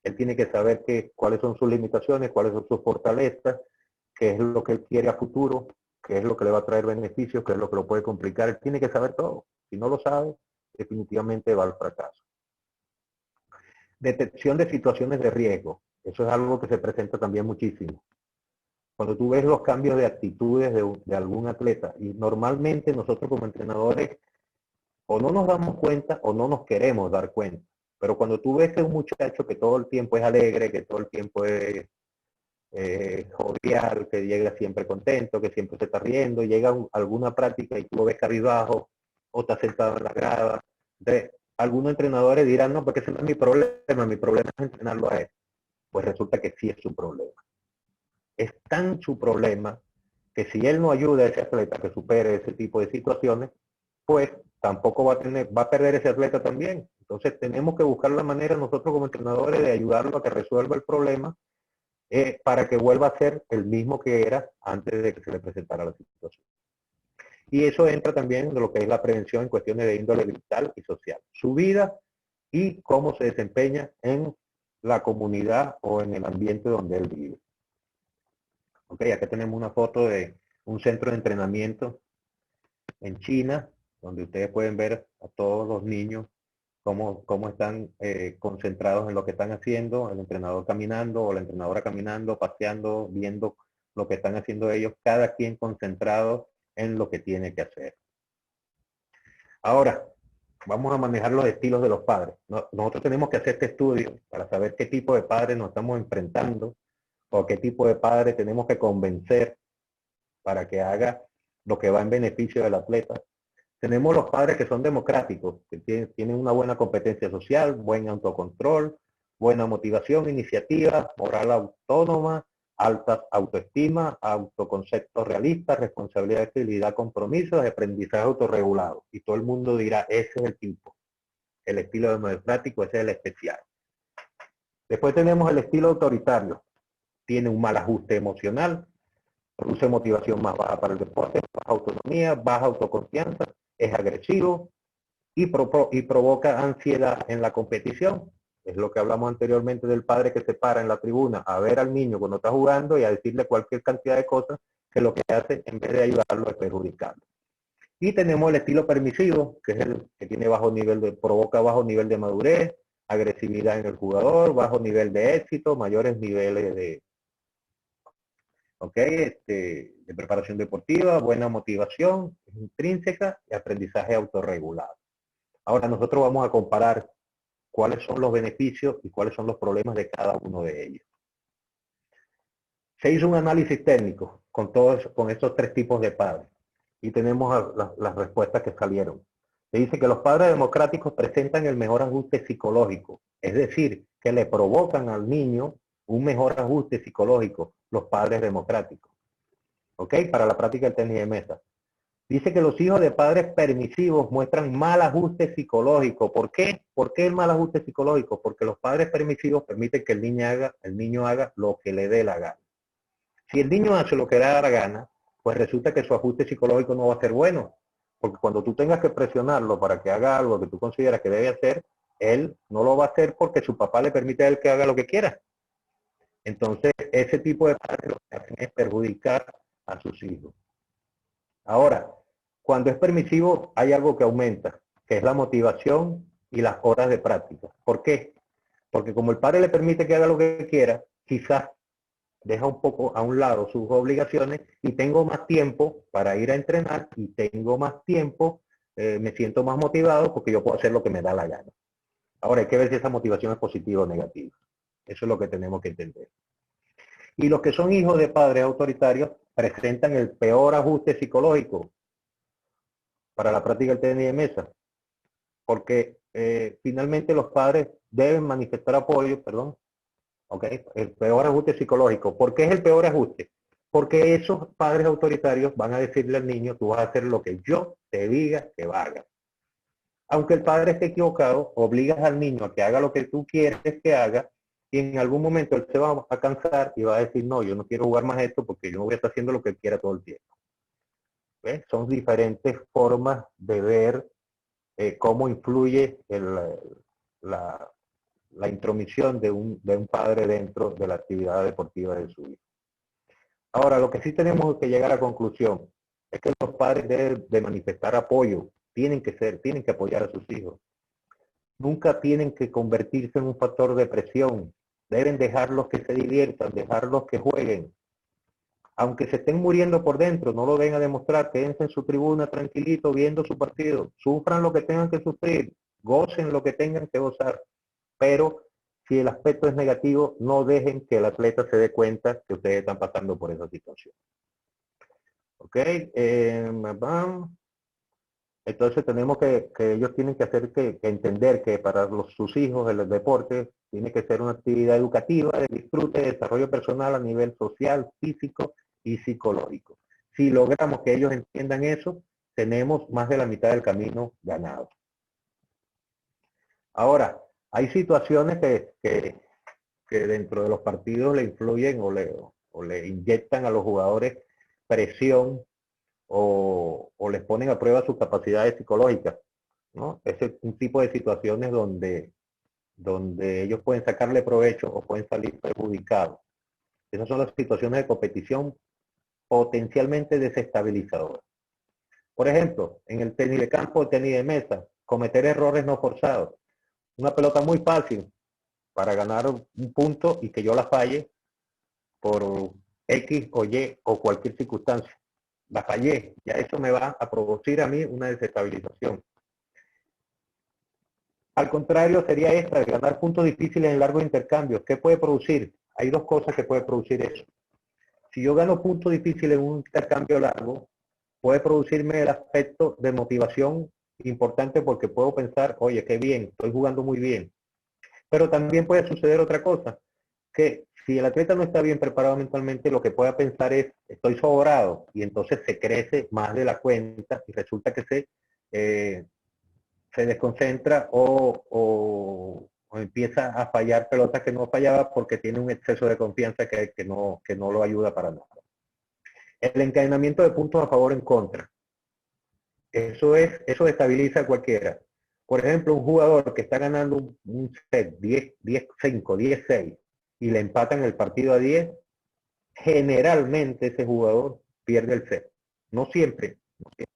Él tiene que saber cuáles son sus limitaciones, cuáles son sus fortalezas, qué es lo que él quiere a futuro, qué es lo que le va a traer beneficios, qué es lo que lo puede complicar. Él tiene que saber todo. Si no lo sabe, definitivamente va al fracaso. Detección de situaciones de riesgo. Eso es algo que se presenta también muchísimo. Cuando tú ves los cambios de actitudes de algún atleta, y normalmente nosotros como entrenadores o no nos damos cuenta o no nos queremos dar cuenta. Pero cuando tú ves que un muchacho que todo el tiempo es alegre, que todo el tiempo es jovial, que llega siempre contento, que siempre se está riendo, llega a alguna práctica y tú lo ves cabizbajo o está sentado en la grada. Entonces, algunos entrenadores dirán, no, porque ese no es mi problema es entrenarlo a él. Pues resulta que sí es su problema. Es tan su problema que si él no ayuda a ese atleta que supere ese tipo de situaciones, pues tampoco va a perder ese atleta también. Entonces tenemos que buscar la manera nosotros como entrenadores de ayudarlo a que resuelva el problema para que vuelva a ser el mismo que era antes de que se le presentara la situación. Y eso entra también de lo que es la prevención en cuestiones de índole vital y social. Su vida y cómo se desempeña en la comunidad o en el ambiente donde él vive. Ok, acá tenemos una foto de un centro de entrenamiento en China, donde ustedes pueden ver a todos los niños cómo están concentrados en lo que están haciendo, el entrenador caminando o la entrenadora caminando, paseando, viendo lo que están haciendo ellos, cada quien concentrado en lo que tiene que hacer. Ahora, vamos a manejar los estilos de los padres. Nosotros tenemos que hacer este estudio para saber qué tipo de padres nos estamos enfrentando o qué tipo de padre tenemos que convencer para que haga lo que va en beneficio del atleta. Tenemos los padres que son democráticos, que tienen una buena competencia social, buen autocontrol, buena motivación, iniciativa, moral autónoma, alta autoestima, autoconcepto realista, responsabilidad, actividad, compromisos, aprendizaje autorregulado. Y todo el mundo dirá, ese es el tipo. El estilo democrático, ese es el especial. Después tenemos el estilo autoritario. Tiene un mal ajuste emocional, produce motivación más baja para el deporte, baja autonomía, baja autoconfianza, es agresivo y provoca ansiedad en la competición. Es lo que hablamos anteriormente del padre que se para en la tribuna a ver al niño cuando está jugando y a decirle cualquier cantidad de cosas que lo que hace en vez de ayudarlo es perjudicarlo. Y tenemos el estilo permisivo, que es el que tiene provoca bajo nivel de madurez, agresividad en el jugador, bajo nivel de éxito, mayores niveles de preparación deportiva, buena motivación intrínseca y aprendizaje autorregulado. Ahora nosotros vamos a comparar cuáles son los beneficios y cuáles son los problemas de cada uno de ellos. Se hizo un análisis técnico con estos 3 tipos de padres y tenemos las respuestas que salieron. Se dice que los padres democráticos presentan el mejor ajuste psicológico, es decir, que le provocan al niño un mejor ajuste psicológico, los padres democráticos. ¿Ok? Para la práctica del tenis de mesa. Dice que los hijos de padres permisivos muestran mal ajuste psicológico. ¿Por qué? ¿Por qué el mal ajuste psicológico? Porque los padres permisivos permiten que el niño haga lo que le dé la gana. Si el niño hace lo que le da la gana, pues resulta que su ajuste psicológico no va a ser bueno. Porque cuando tú tengas que presionarlo para que haga algo que tú consideras que debe hacer, él no lo va a hacer porque su papá le permite a él que haga lo que quiera. Entonces, ese tipo de padres lo que hacen es perjudicar a sus hijos. Ahora, cuando es permisivo, hay algo que aumenta, que es la motivación y las horas de práctica. ¿Por qué? Porque como el padre le permite que haga lo que quiera, quizás deja un poco a un lado sus obligaciones y tengo más tiempo para ir a entrenar y tengo más tiempo, me siento más motivado porque yo puedo hacer lo que me da la gana. Ahora hay que ver si esa motivación es positiva o negativa. Eso es lo que tenemos que entender. Y los que son hijos de padres autoritarios presentan el peor ajuste psicológico para la práctica del tenis de mesa. Porque finalmente los padres deben manifestar apoyo, ¿okay? El peor ajuste psicológico. ¿Por qué es el peor ajuste? Porque esos padres autoritarios van a decirle al niño, tú vas a hacer lo que yo te diga que haga. Aunque el padre esté equivocado, obligas al niño a que haga lo que tú quieres que haga, y en algún momento él se va a cansar y va a decir, no, yo no quiero jugar más esto porque yo no voy a estar haciendo lo que él quiera todo el tiempo. ¿Ves? Son diferentes formas de ver cómo influye la intromisión de un padre dentro de la actividad deportiva de su hijo. Ahora, lo que sí tenemos que llegar a conclusión es que los padres deben de manifestar apoyo, tienen que apoyar a sus hijos. Nunca tienen que convertirse en un factor de presión. Deben dejarlos que se diviertan, dejarlos que jueguen. Aunque se estén muriendo por dentro, no lo vengan a demostrar, quédense en su tribuna tranquilito viendo su partido. Sufran lo que tengan que sufrir, gocen lo que tengan que gozar. Pero si el aspecto es negativo, no dejen que el atleta se dé cuenta que ustedes están pasando por esa situación. ¿Ok? Entonces tenemos que ellos tienen que hacer que entender que para sus hijos el deporte tiene que ser una actividad educativa, de disfrute, de desarrollo personal a nivel social, físico y psicológico. Si logramos que ellos entiendan eso, tenemos más de la mitad del camino ganado. Ahora, hay situaciones que dentro de los partidos le influyen o le inyectan a los jugadores presión o les ponen a prueba sus capacidades psicológicas, ¿no? Ese es un tipo de situaciones donde ellos pueden sacarle provecho o pueden salir perjudicados. Esas son las situaciones de competición potencialmente desestabilizadoras. Por ejemplo, en el tenis de campo, el tenis de mesa, cometer errores no forzados. Una pelota muy fácil para ganar un punto y que yo la falle por X o Y o cualquier circunstancia. La fallé, ya eso me va a producir a mí una desestabilización. Al contrario, sería esta, de ganar puntos difíciles en largos intercambios. ¿Qué puede producir? Hay dos cosas que puede producir eso. Si yo gano puntos difíciles en un intercambio largo, puede producirme el aspecto de motivación importante porque puedo pensar, oye, qué bien, estoy jugando muy bien. Pero también puede suceder otra cosa, que si el atleta no está bien preparado mentalmente, lo que pueda pensar es, estoy sobrado, y entonces se crece más de la cuenta y resulta que se desconcentra o empieza a fallar pelotas que no fallaba porque tiene un exceso de confianza que no lo ayuda para nada. El encadenamiento de puntos a favor o en contra. Eso estabiliza a cualquiera. Por ejemplo, un jugador que está ganando un set 10-5, 10-6 y le empatan el partido a 10, generalmente ese jugador pierde el set. No siempre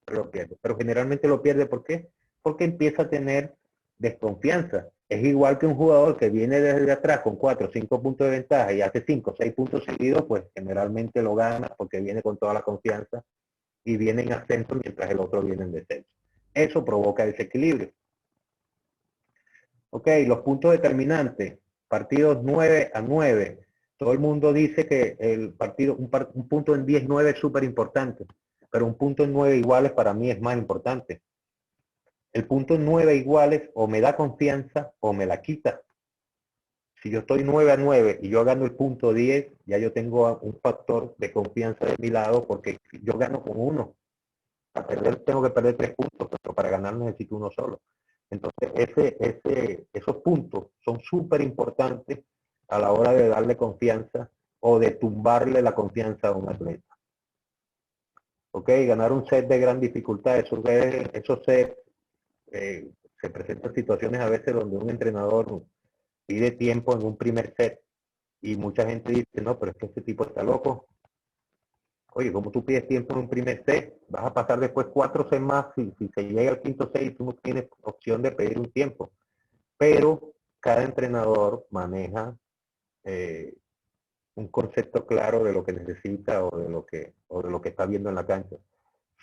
lo pierde, pero generalmente lo pierde. ¿Por qué? Porque empieza a tener desconfianza. Es igual que un jugador que viene desde atrás con 4 o 5 puntos de ventaja y hace 5 o 6 puntos seguidos, pues generalmente lo gana porque viene con toda la confianza y viene en ascenso mientras el otro viene en descenso. Eso provoca desequilibrio. Ok, los puntos determinantes, partidos 9-9. Todo el mundo dice que el partido, un punto en 10-9 es súper importante, pero un punto en 9 iguales para mí es más importante. El punto en 9 iguales o me da confianza o me la quita. Si yo estoy 9-9 y yo gano el punto 10, ya yo tengo un factor de confianza de mi lado porque yo gano con 1. Para perder tengo que perder 3 puntos, pero para ganar necesito 1 solo. Entonces, esos puntos son súper importantes a la hora de darle confianza o de tumbarle la confianza a un atleta. ¿ok? Ganar un set de gran dificultad, esos sets, se presentan situaciones a veces donde un entrenador pide tiempo en un primer set y mucha gente dice, no, pero es que este tipo está loco. Oye, como tú pides tiempo en un primer set, vas a pasar después 4 sets más, si se llega al quinto set y tú no tienes opción de pedir un tiempo. Pero cada entrenador maneja un concepto claro de lo que necesita o de lo que está viendo en la cancha.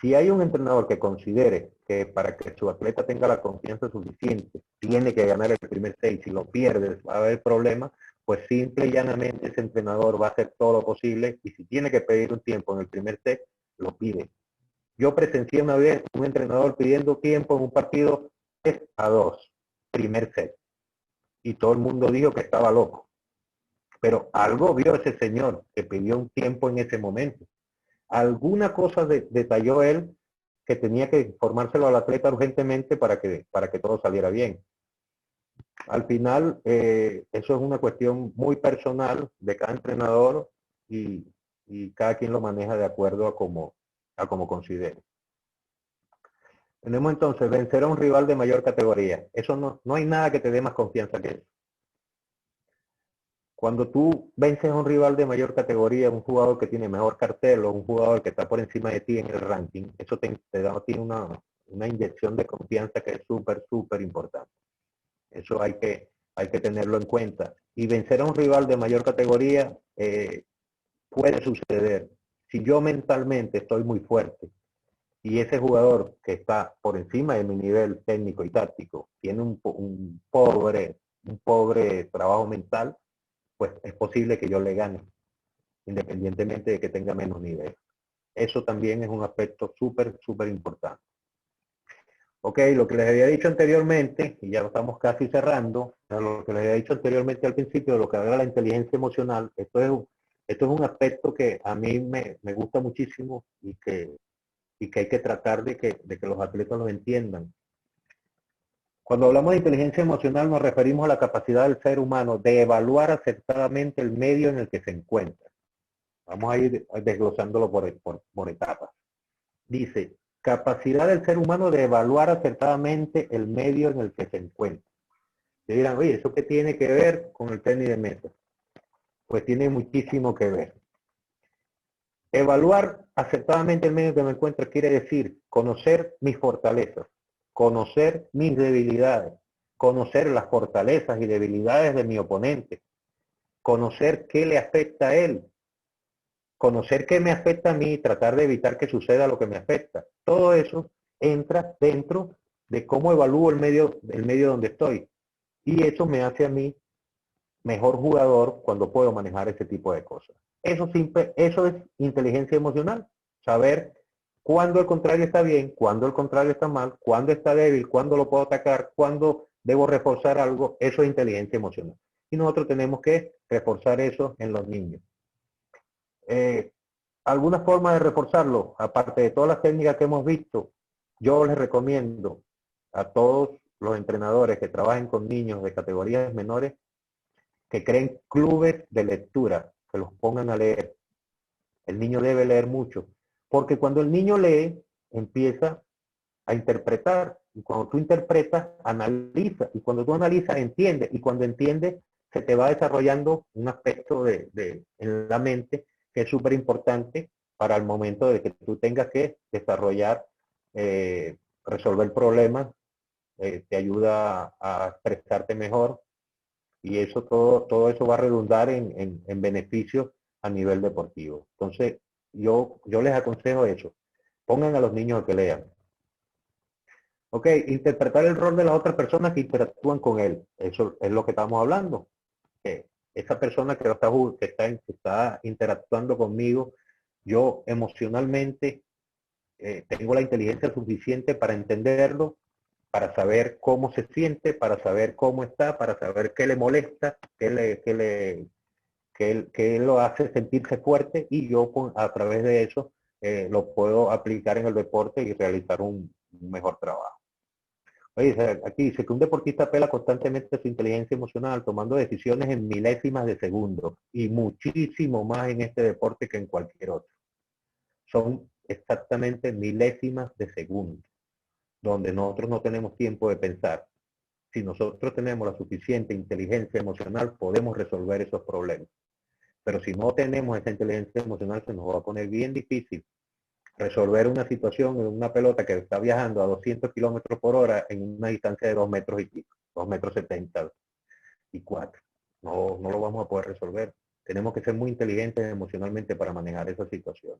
Si hay un entrenador que considere que para que su atleta tenga la confianza suficiente, tiene que ganar el primer set, y si lo pierde va a haber problemas, pues simple y llanamente ese entrenador va a hacer todo lo posible, y si tiene que pedir un tiempo en el primer set, lo pide. Yo presencié una vez un entrenador pidiendo tiempo en un partido 3-2, primer set, y todo el mundo dijo que estaba loco. Pero algo vio ese señor que pidió un tiempo en ese momento. Alguna cosa detalló él que tenía que informárselo al atleta urgentemente para que todo saliera bien. Al final, eso es una cuestión muy personal de cada entrenador y cada quien lo maneja de acuerdo a como considere. Tenemos entonces vencer a un rival de mayor categoría. Eso no hay nada que te dé más confianza que eso. Cuando tú vences a un rival de mayor categoría, un jugador que tiene mejor cartel o un jugador que está por encima de ti en el ranking, eso tiene una inyección de confianza que es súper, súper importante. Eso hay que tenerlo en cuenta. Y vencer a un rival de mayor categoría puede suceder. Si yo mentalmente estoy muy fuerte y ese jugador que está por encima de mi nivel técnico y táctico tiene un pobre trabajo mental, pues es posible que yo le gane, independientemente de que tenga menos nivel. Eso también es un aspecto súper, súper importante. Ok, lo que les había dicho anteriormente, y ya estamos casi cerrando, lo que les había dicho anteriormente al principio, lo que era la inteligencia emocional, esto es un aspecto que a mí me gusta muchísimo y que hay que tratar de que los atletas lo entiendan. Cuando hablamos de inteligencia emocional nos referimos a la capacidad del ser humano de evaluar acertadamente el medio en el que se encuentra. Vamos a ir desglosándolo por etapas. Dice, capacidad del ser humano de evaluar acertadamente el medio en el que se encuentra. Se dirán, oye, ¿eso qué tiene que ver con el tenis de mesa? Pues tiene muchísimo que ver. Evaluar acertadamente el medio en que me encuentro quiere decir conocer mis fortalezas, conocer mis debilidades, conocer las fortalezas y debilidades de mi oponente, conocer qué le afecta a él, conocer qué me afecta a mí y tratar de evitar que suceda lo que me afecta. Todo eso entra dentro de cómo evalúo el medio donde estoy. Y eso me hace a mí mejor jugador cuando puedo manejar ese tipo de cosas. Eso es inteligencia emocional. Saber cuándo el contrario está bien, cuándo el contrario está mal, cuándo está débil, cuándo lo puedo atacar, cuándo debo reforzar algo. Eso es inteligencia emocional. Y nosotros tenemos que reforzar eso en los niños. Alguna forma de reforzarlo, aparte de todas las técnicas que hemos visto, yo les recomiendo a todos los entrenadores que trabajen con niños de categorías menores que creen clubes de lectura, que los pongan a leer. El niño debe leer mucho, porque cuando el niño lee, empieza a interpretar, y cuando tú interpretas, analiza, y cuando tú analizas, entiendes, y cuando entiendes, se te va desarrollando un aspecto en la mente que es súper importante para el momento de que tú tengas que desarrollar, resolver problemas, te ayuda a expresarte mejor, y eso todo eso va a redundar en beneficios a nivel deportivo. Entonces, yo les aconsejo eso. Pongan a los niños a que lean. Ok, interpretar el rol de las otras personas que interactúan con él. Eso es lo que estamos hablando. Esa persona que está interactuando conmigo, yo emocionalmente tengo la inteligencia suficiente para entenderlo, para saber cómo se siente, para saber cómo está, para saber qué le molesta, qué lo hace sentirse fuerte, y yo a través de eso lo puedo aplicar en el deporte y realizar un mejor trabajo. Oye, aquí dice que un deportista apela constantemente a su inteligencia emocional, tomando decisiones en milésimas de segundo, y muchísimo más en este deporte que en cualquier otro. exactamente milésimas de segundo, donde nosotros no tenemos tiempo de pensar. Si nosotros tenemos la suficiente inteligencia emocional, podemos resolver esos problemas. Pero si no tenemos esa inteligencia emocional, se nos va a poner bien difícil resolver una situación en una pelota que está viajando a 200 kilómetros por hora en una distancia de 2 metros y pico, 2 metros 74. No lo vamos a poder resolver. Tenemos que ser muy inteligentes emocionalmente para manejar esa situación.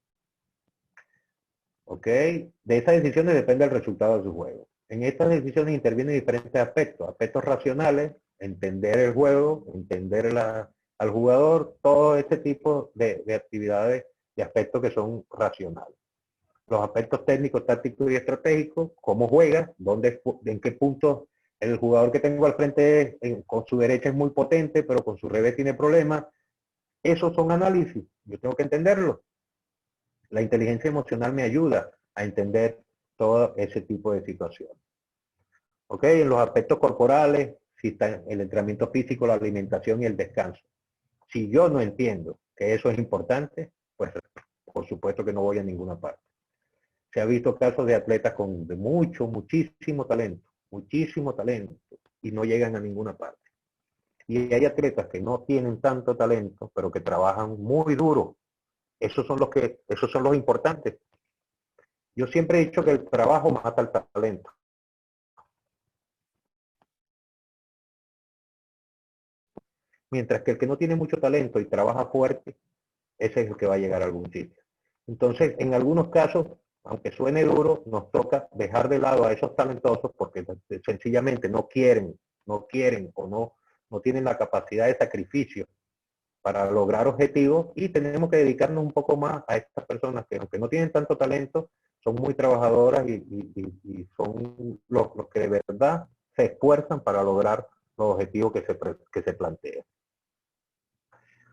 ¿Ok? De esas decisiones depende el resultado de su juego. En estas decisiones intervienen diferentes aspectos. Aspectos racionales, entender el juego, entender al jugador, todo este tipo de actividades, de aspectos que son racionales. Los aspectos técnicos, tácticos y estratégicos, cómo juega, en qué punto el jugador que tengo al frente con su derecha es muy potente, pero con su revés tiene problemas. Esos son análisis, yo tengo que entenderlo. La inteligencia emocional me ayuda a entender todo ese tipo de situaciones. ¿Ok? En los aspectos corporales, si está el entrenamiento físico, la alimentación y el descanso. Si yo no entiendo que eso es importante, pues por supuesto que no voy a ninguna parte. Se ha visto casos de atletas con muchísimo talento, y no llegan a ninguna parte. Y hay atletas que no tienen tanto talento, pero que trabajan muy duro. Esos son los importantes. Yo siempre he dicho que el trabajo mata el talento. Mientras que el que no tiene mucho talento y trabaja fuerte, ese es el que va a llegar a algún sitio. Entonces, en algunos casos, aunque suene duro, nos toca dejar de lado a esos talentosos porque sencillamente no quieren o no tienen la capacidad de sacrificio para lograr objetivos, y tenemos que dedicarnos un poco más a estas personas que, aunque no tienen tanto talento, son muy trabajadoras y son los que de verdad se esfuerzan para lograr los objetivos que se plantean.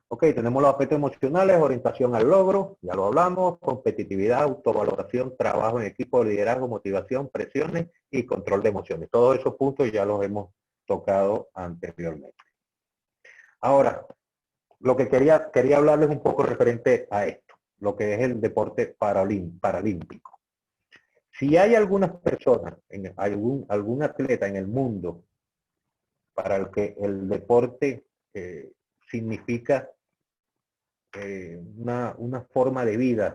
Ok, tenemos los aspectos emocionales, orientación al logro, ya lo hablamos, competitividad, autovaloración, trabajo en equipo, liderazgo, motivación, presiones y control de emociones. Todos esos puntos ya los hemos tocado anteriormente. Ahora, lo que quería hablarles un poco referente a esto, lo que es el deporte paralímpico. Si hay algunas personas, algún atleta en el mundo para el que el deporte significa una forma de vida,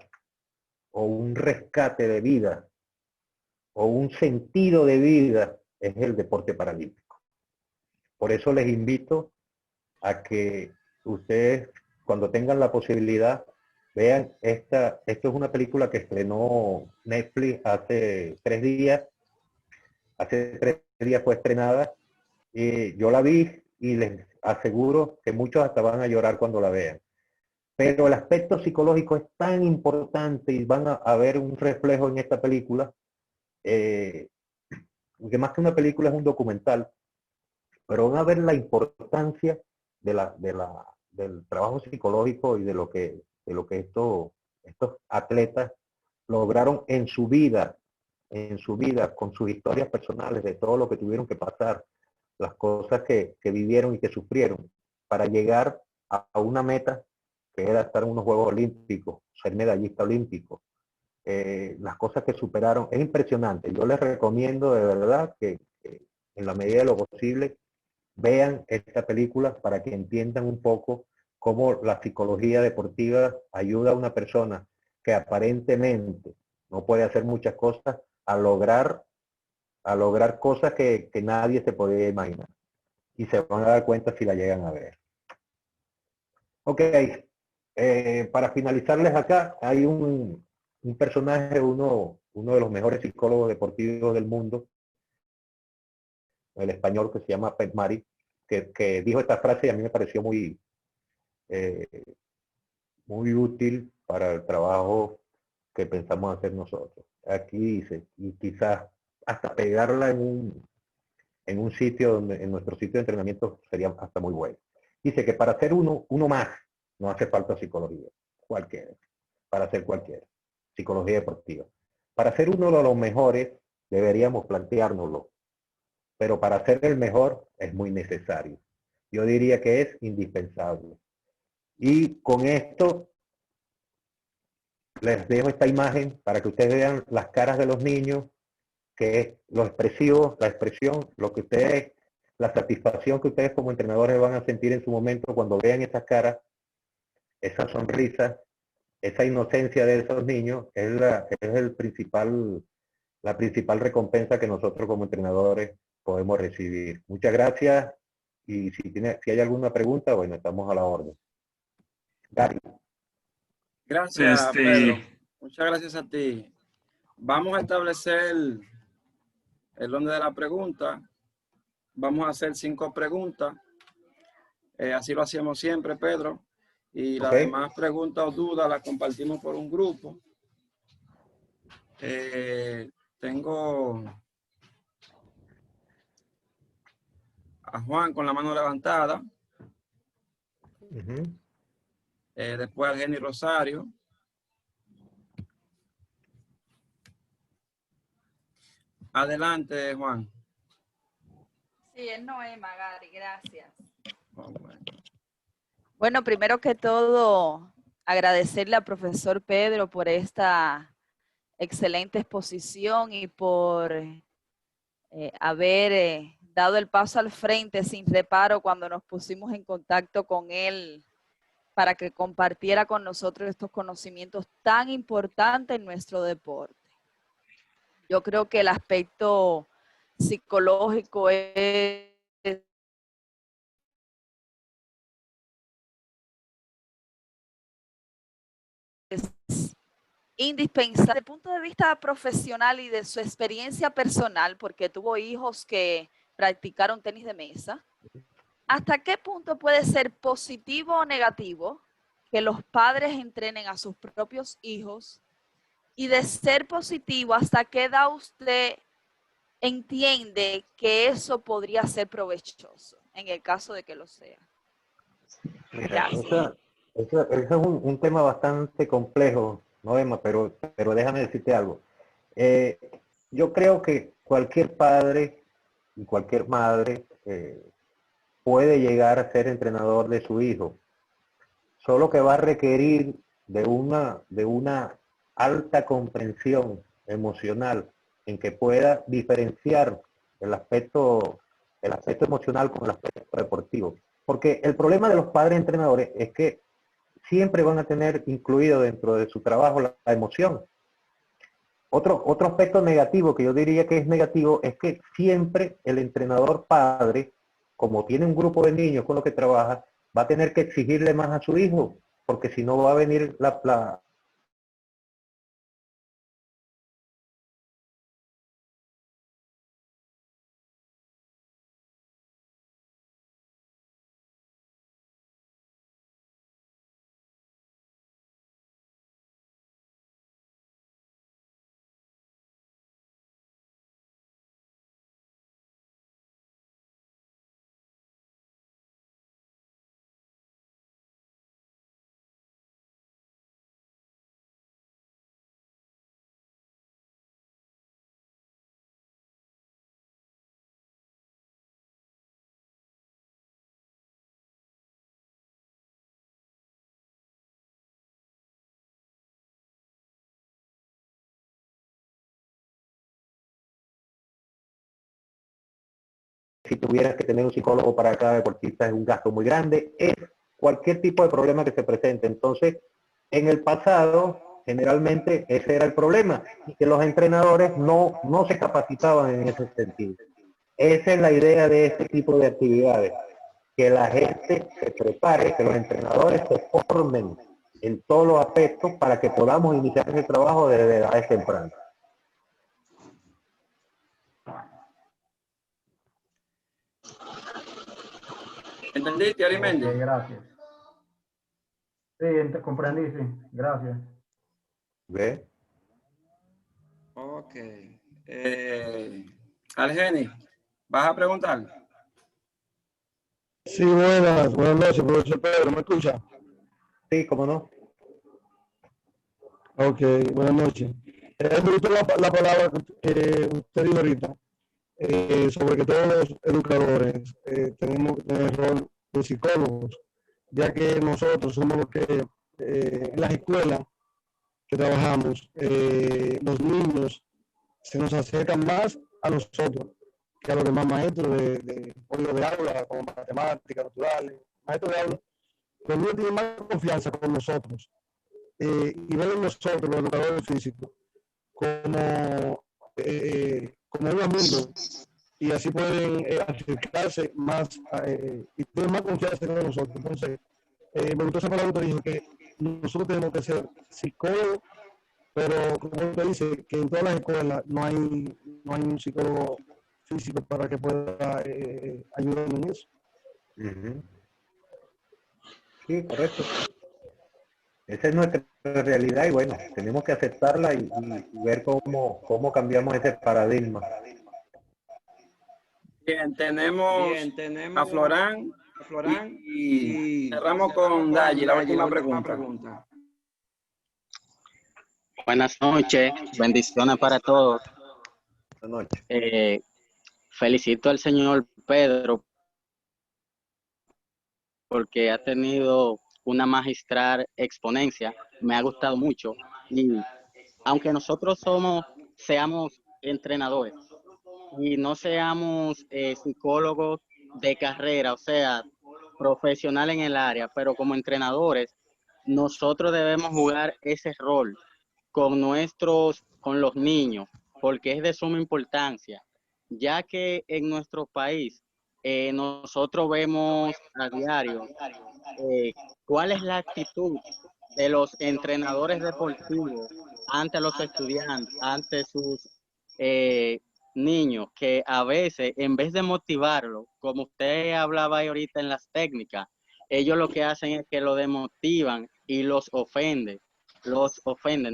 o un rescate de vida, o un sentido de vida, es el deporte paralímpico. Por eso les invito a que ustedes, cuando tengan la posibilidad, vean esto es una película que estrenó Netflix hace 3 días. Hace 3 días fue estrenada. Yo la vi y les aseguro que muchos hasta van a llorar cuando la vean. Pero el aspecto psicológico es tan importante y van a ver un reflejo en esta película, que más que una película es un documental, pero van a ver la importancia del trabajo psicológico y de lo que estos atletas lograron en su vida, con sus historias personales, de todo lo que tuvieron que pasar, las cosas que vivieron y que sufrieron para llegar a una meta que era estar en unos Juegos Olímpicos, ser medallista olímpico. Las cosas que superaron, es impresionante. Yo les recomiendo de verdad que en la medida de lo posible vean esta película para que entiendan un poco cómo la psicología deportiva ayuda a una persona que aparentemente no puede hacer muchas cosas a lograr cosas que nadie se podía imaginar. Y se van a dar cuenta si la llegan a ver. Ok, para finalizarles acá, hay un personaje, uno de los mejores psicólogos deportivos del mundo, el español, que se llama Pep Mari, que dijo esta frase y a mí me pareció muy útil para el trabajo que pensamos hacer nosotros. Aquí dice, y quizás hasta pegarla en un sitio, en nuestro sitio de entrenamiento sería hasta muy bueno. Dice que para ser uno más, no hace falta psicología, para ser cualquiera, psicología deportiva. Para ser uno de los mejores, deberíamos planteárnoslo, pero para ser el mejor es muy necesario. Yo diría que es indispensable. Y con esto les dejo esta imagen para que ustedes vean las caras de los niños, que es lo expresivo, la expresión, lo que ustedes, la satisfacción que ustedes como entrenadores van a sentir en su momento cuando vean esas caras, esa sonrisa, esa inocencia de esos niños, es la principal recompensa que nosotros como entrenadores podemos recibir. Muchas gracias, y si hay alguna pregunta, bueno, estamos a la orden. Gary. Gracias, Pedro. Muchas gracias a ti. Vamos a establecer el orden de la pregunta. Vamos a hacer 5 preguntas. Así lo hacemos siempre, Pedro. Y las demás preguntas o dudas las compartimos por un grupo. Tengo a Juan con la mano levantada. Después a Jenny Rosario. Adelante, Juan. Sí, es Noema, Gary, gracias. Oh, bueno. Bueno, primero que todo, agradecerle al profesor Pedro por esta excelente exposición y por haber dado el paso al frente sin reparo cuando nos pusimos en contacto con él para que compartiera con nosotros estos conocimientos tan importantes en nuestro deporte. Yo creo que el aspecto psicológico es indispensable desde el punto de vista profesional y de su experiencia personal, porque tuvo hijos que practicaron tenis de mesa. ¿Hasta qué punto puede ser positivo o negativo que los padres entrenen a sus propios hijos? Y de ser positivo, ¿hasta qué edad usted entiende que eso podría ser provechoso en el caso de que lo sea? Mira, eso es un tema bastante complejo, ¿no, Emma? Pero déjame decirte algo. Yo creo que cualquier padre y cualquier madre puede llegar a ser entrenador de su hijo, solo que va a requerir de una alta comprensión emocional en que pueda diferenciar el aspecto emocional con el aspecto deportivo. Porque el problema de los padres entrenadores es que siempre van a tener incluido dentro de su trabajo la emoción. Otro aspecto negativo que yo diría que es negativo es que siempre el entrenador padre, como tiene un grupo de niños con los que trabaja, va a tener que exigirle más a su hijo, porque si no va a venir la si tuvieras que tener un psicólogo para cada deportista es un gasto muy grande, es cualquier tipo de problema que se presente. Entonces, en el pasado, generalmente ese era el problema, y que los entrenadores no se capacitaban en ese sentido. Esa es la idea de este tipo de actividades, que la gente se prepare, que los entrenadores se formen en todos los aspectos para que podamos iniciar ese trabajo desde edades tempranas. ¿Entendiste, Arimendi? Okay, gracias. Sí, comprendí, sí. Gracias. ¿Ve? Ok. Algeni, ¿vas a preguntar? Sí, buenas noches, profesor Pedro, ¿me escucha? Sí, cómo no. Ok, buenas noches. Me gustó la palabra que usted dijo ahorita, sobre que todos los educadores tenemos que tener el rol de psicólogos, ya que nosotros somos los que en las escuelas que trabajamos, los niños se nos acercan más a nosotros que a los demás maestros de código de aula, como matemáticas, naturales, maestros de aula. Los niños tienen más confianza con nosotros y ven en nosotros, los educadores físicos, como un amigo, y así pueden acercarse más y tener más confianza con nosotros. Entonces, me gustó esa palabra que dijo, que nosotros tenemos que ser psicólogos, pero como usted dice, que en todas las escuelas no hay un psicólogo físico para que pueda ayudar en eso. Sí, correcto. Esa es nuestra realidad y bueno, tenemos que aceptarla y ver cómo cambiamos ese paradigma. Bien, tenemos a Florán y cerramos con Dayi, la última pregunta. Buenas noches, bendiciones para todos. Buenas noches. Felicito al señor Pedro porque ha tenido una magistral exponencia, me ha gustado mucho, y aunque nosotros seamos entrenadores y no seamos psicólogos de carrera, o sea, profesionales en el área, pero como entrenadores, nosotros debemos jugar ese rol con los niños, porque es de suma importancia, ya que en nuestro país nosotros vemos a diario cuál es la actitud de los entrenadores deportivos ante los estudiantes, ante sus niños, que a veces en vez de motivarlo, como usted hablaba ahí ahorita en las técnicas, ellos lo que hacen es que lo demotivan y los ofenden,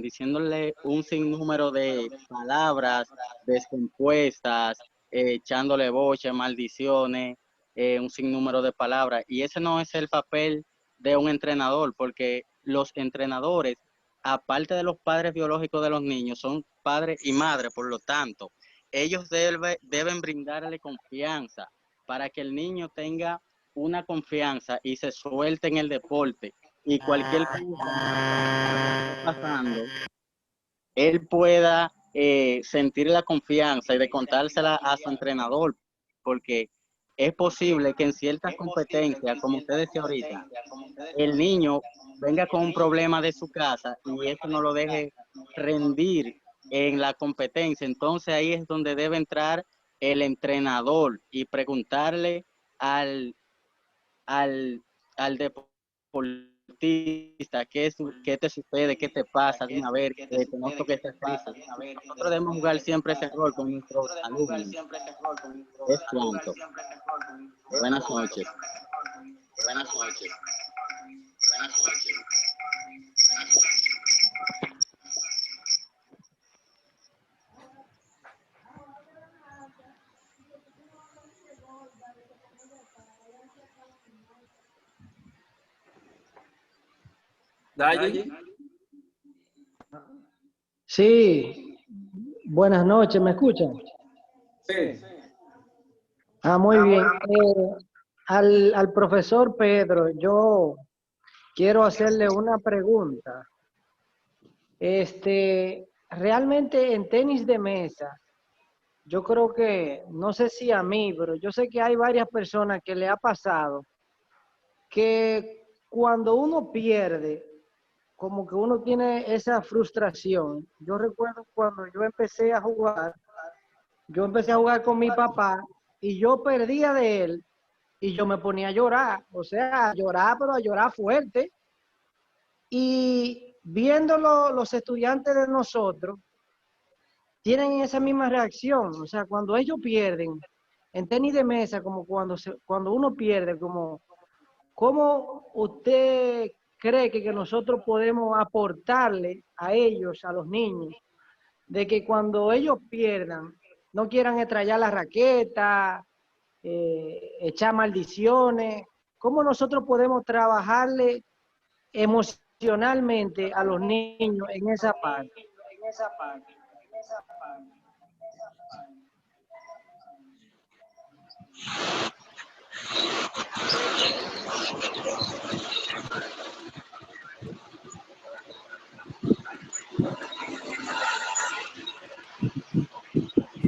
diciéndole un sinnúmero de palabras descompuestas, echándole boche, maldiciones, un sinnúmero de palabras, y ese no es el papel de un entrenador, porque los entrenadores, aparte de los padres biológicos de los niños, son padres y madres, por lo tanto, ellos deben brindarle confianza para que el niño tenga una confianza y se suelte en el deporte, y cualquier cosa que esté pasando, él pueda sentir la confianza y de contársela a su entrenador, porque es posible que en ciertas competencias, como usted decía ahorita, el niño venga con un problema de su casa y eso no lo deje rendir en la competencia. Entonces ahí es donde debe entrar el entrenador y preguntarle al deportista qué te sucede, qué te pasa, de una vez, te noto que te pasa. Nosotros debemos jugar siempre ese rol con nuestros alumnos. Es cuanto. Buenas noches. Buenas noches. Buenas noches. Dayi. Sí, buenas noches, ¿me escuchan? Sí. Muy bien. Al profesor Pedro, yo quiero hacerle una pregunta. Realmente en tenis de mesa, yo creo que, no sé si a mí, pero yo sé que hay varias personas que le ha pasado que cuando uno pierde, como que uno tiene esa frustración. Yo recuerdo cuando yo empecé a jugar con mi papá y yo perdía de él y yo me ponía a llorar, o sea, a llorar, pero a llorar fuerte. Y viéndolo, los estudiantes de nosotros tienen esa misma reacción, o sea, cuando ellos pierden, en tenis de mesa, como cuando uno pierde, ¿cómo usted cree que nosotros podemos aportarle a ellos, a los niños, de que cuando ellos pierdan, no quieran estrellar la raqueta, echar maldiciones? ¿Cómo nosotros podemos trabajarle emocionalmente a los niños en esa parte?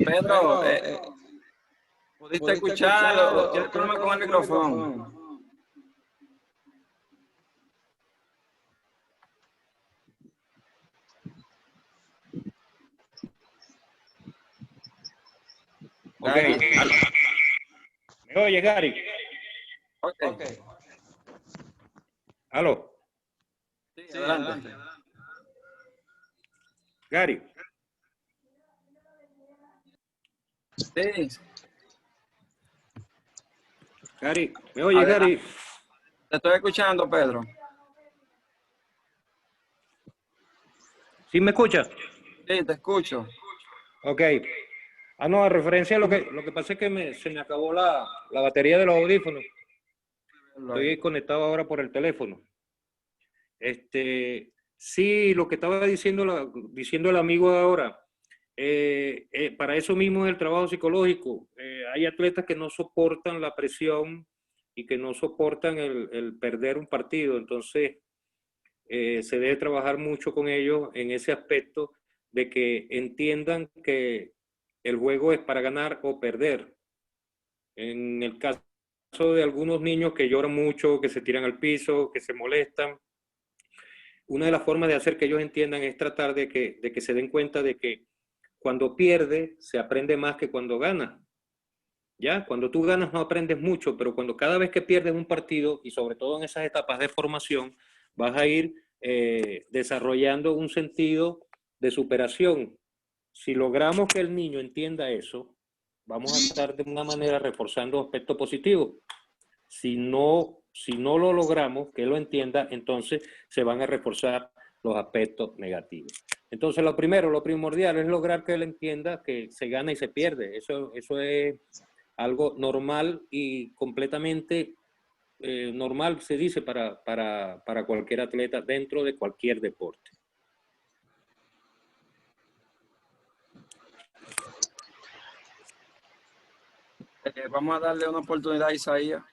Pedro, ¿pudiste escucharlo? ¿Tienes problema con el micrófono? Ok. ¿Me oye, Gary? Ok. ¿Aló? Sí, adelante. Gary. Sí. Gary, ¿me oye, Gary? Te estoy escuchando, Pedro. ¿Sí me escuchas? Sí, te escucho. Ok. Ah, no, a referencia a lo que pasa es que se me acabó la batería de los audífonos. Estoy conectado ahora por el teléfono. Sí, lo que estaba diciendo el amigo de ahora, para eso mismo es el trabajo psicológico. Hay atletas que no soportan la presión y que no soportan el perder un partido, entonces se debe trabajar mucho con ellos en ese aspecto de que entiendan que el juego es para ganar o perder. En el caso de algunos niños que lloran mucho, que se tiran al piso, que se molestan, una de las formas de hacer que ellos entiendan es tratar de que se den cuenta de que cuando pierde se aprende más que cuando gana. ¿Ya? Cuando tú ganas no aprendes mucho, pero cada vez que pierdes un partido, y sobre todo en esas etapas de formación, vas a ir desarrollando un sentido de superación. Si logramos que el niño entienda eso, vamos a estar de una manera reforzando aspectos positivos. Si no lo logramos, que lo entienda, entonces se van a reforzar los aspectos negativos. Entonces, lo primordial es lograr que él entienda que se gana y se pierde. Eso es algo normal y completamente normal, se dice, para cualquier atleta dentro de cualquier deporte. Vamos a darle una oportunidad a Isaías.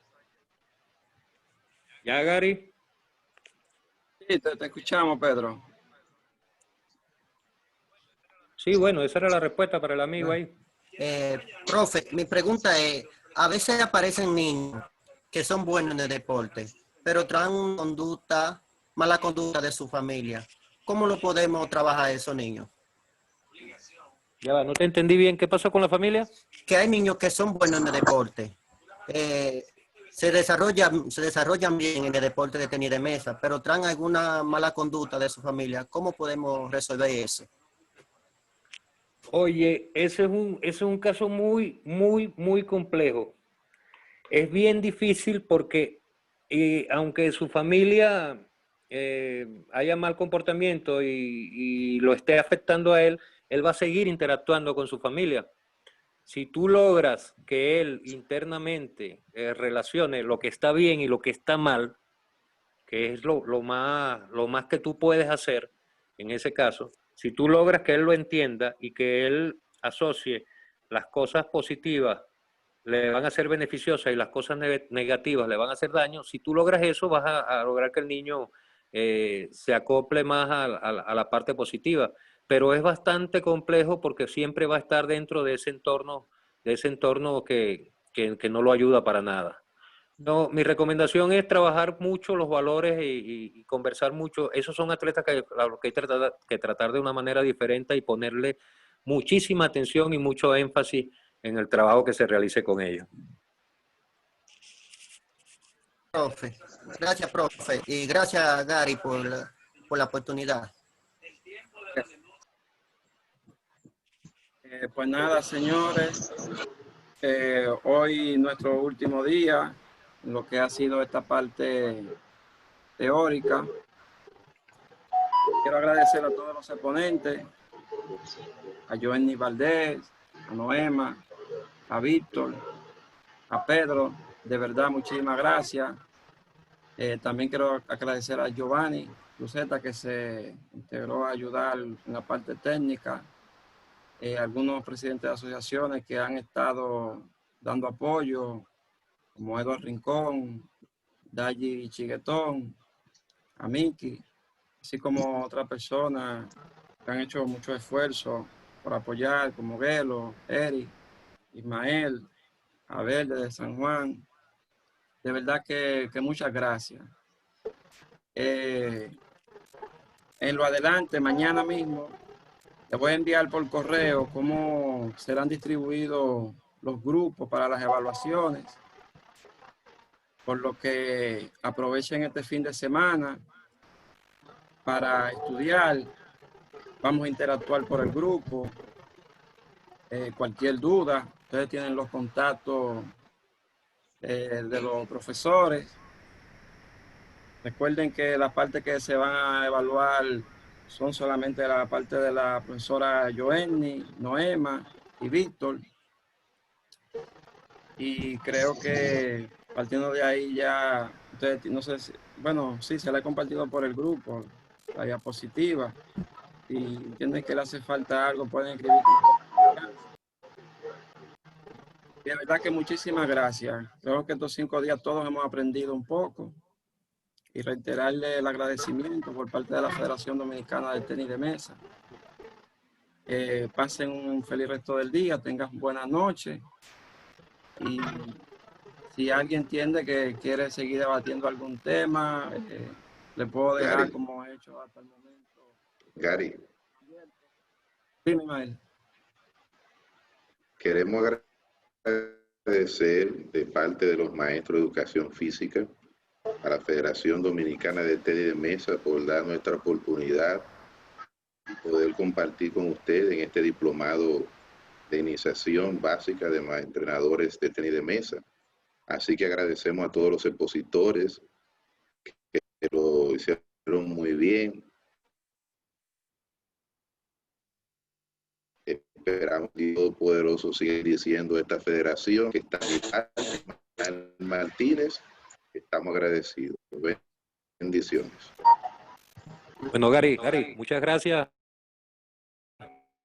¿Ya, Gary? Sí, te escuchamos, Pedro. Sí, bueno, esa era la respuesta para el amigo ahí. Profe, mi pregunta es, a veces aparecen niños que son buenos en el deporte, pero traen mala conducta de su familia. ¿Cómo lo podemos trabajar a esos niños? Ya va, no te entendí bien. ¿Qué pasó con la familia? Que hay niños que son buenos en el deporte. Se desarrollan bien en el deporte de tenis de mesa, pero traen alguna mala conducta de su familia. ¿Cómo podemos resolver eso? Oye, ese es un caso muy, muy, muy complejo. Es bien difícil porque aunque su familia haya mal comportamiento y lo esté afectando a él va a seguir interactuando con su familia. Si tú logras que él internamente relacione lo que está bien y lo que está mal, que es lo más que tú puedes hacer en ese caso, si tú logras que él lo entienda y que él asocie las cosas positivas le van a ser beneficiosas y las cosas negativas le van a hacer daño, si tú logras eso vas a lograr que el niño se acople más a la parte positiva. Pero es bastante complejo porque siempre va a estar dentro de ese entorno que no lo ayuda para nada. No, mi recomendación es trabajar mucho los valores y conversar mucho. Esos son atletas que hay que tratar de una manera diferente y ponerle muchísima atención y mucho énfasis en el trabajo que se realice con ellos. Profe, gracias, profe, y gracias, Gary, por la oportunidad. Pues nada, señores, hoy nuestro último día, lo que ha sido esta parte teórica. Quiero agradecer a todos los exponentes, a Joenny Valdés, a Noema, a Víctor, a Pedro, de verdad, muchísimas gracias. También quiero agradecer a Giovanni Luceta, que se integró a ayudar en la parte técnica. Algunos presidentes de asociaciones que han estado dando apoyo, como Eduardo Rincón, Dayi Chiguetón, a Miki, así como otras personas que han hecho mucho esfuerzo por apoyar, como Gelo, Eric, Ismael, Abel de San Juan. De verdad que muchas gracias. En lo adelante, mañana mismo, les voy a enviar por correo cómo serán distribuidos los grupos para las evaluaciones, por lo que aprovechen este fin de semana para estudiar. Vamos a interactuar por el grupo. Cualquier duda, ustedes tienen los contactos de los profesores. Recuerden que las partes que se van a evaluar son solamente la parte de la profesora Joenny, Noema y Víctor. Y creo que partiendo de ahí ya, ustedes, no sé si, bueno, sí, se la he compartido por el grupo, la diapositiva. Si entienden que le hace falta algo, pueden escribir. Y de verdad que muchísimas gracias. Creo que estos 5 días todos hemos aprendido un poco. Y reiterarle el agradecimiento por parte de la Federación Dominicana del Tenis de Mesa. Pasen un feliz resto del día, tengan buenas noches. Y si alguien entiende que quiere seguir debatiendo algún tema, le puedo dejar Gary, como he hecho hasta el momento. Gary, Sí, Ismael. queremos agradecer de parte de los maestros de educación física a la Federación Dominicana de Tenis de Mesa por dar nuestra oportunidad de poder compartir con ustedes en este diplomado de iniciación básica de entrenadores de tenis de mesa. Así que agradecemos a todos los expositores que lo hicieron muy bien. Esperamos que Todopoderoso siga diciendo esta federación que está en Martínez. Estamos agradecidos. Bendiciones. Bueno, Gary, muchas gracias.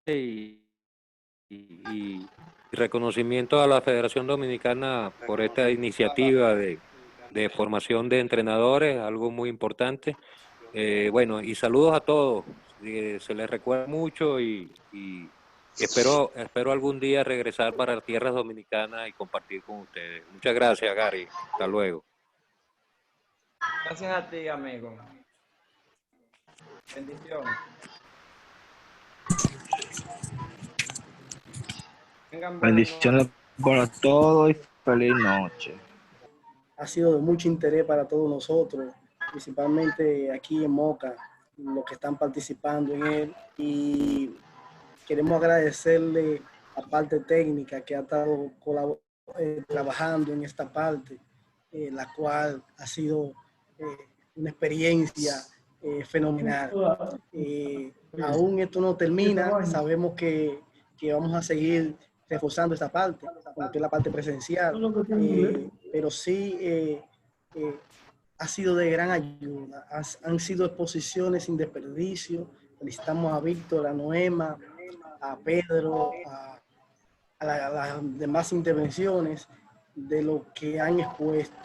Y reconocimiento a la Federación Dominicana por esta iniciativa de formación de entrenadores, algo muy importante. Bueno, y saludos a todos. Se les recuerda mucho y espero algún día regresar para tierras dominicanas y compartir con ustedes. Muchas gracias, Gary. Hasta luego. Gracias a ti, amigo. Bendiciones. Bendiciones para todos y feliz noche. Ha sido de mucho interés para todos nosotros, principalmente aquí en Moca, los que están participando en él. Y queremos agradecerle a la parte técnica que ha estado trabajando en esta parte, la cual ha sido una experiencia fenomenal. Aún esto no termina, sabemos que vamos a seguir reforzando esta parte, porque es la parte presencial, pero sí ha sido de gran ayuda. Han sido exposiciones sin desperdicio. Felicitamos a Víctor, a Noema, a Pedro, a las demás intervenciones de lo que han expuesto.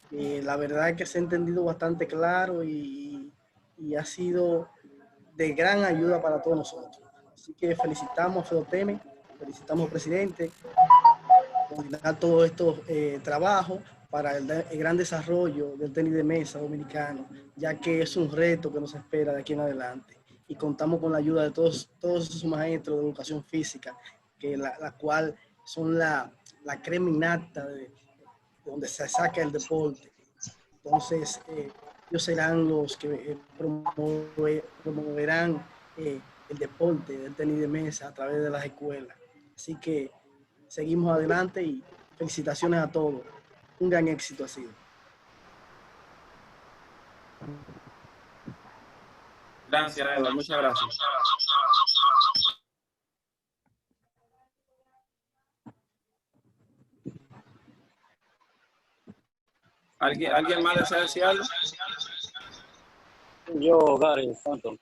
La verdad es que se ha entendido bastante claro y ha sido de gran ayuda para todos nosotros. Así que felicitamos a Fedoteme, felicitamos al presidente por coordinar todos estos trabajos para el gran desarrollo del tenis de mesa dominicano, ya que es un reto que nos espera de aquí en adelante. Y contamos con la ayuda de todos esos maestros de educación física, que la cual son la crema innata de donde se saca el deporte. Entonces, ellos serán los que promoverán el deporte del tenis de mesa a través de las escuelas. Así que seguimos adelante y felicitaciones a todos. Un gran éxito ha sido. Gracias, Eva. Muchas gracias. ¿Alguien más desea decir algo? Yo, Gary Santos.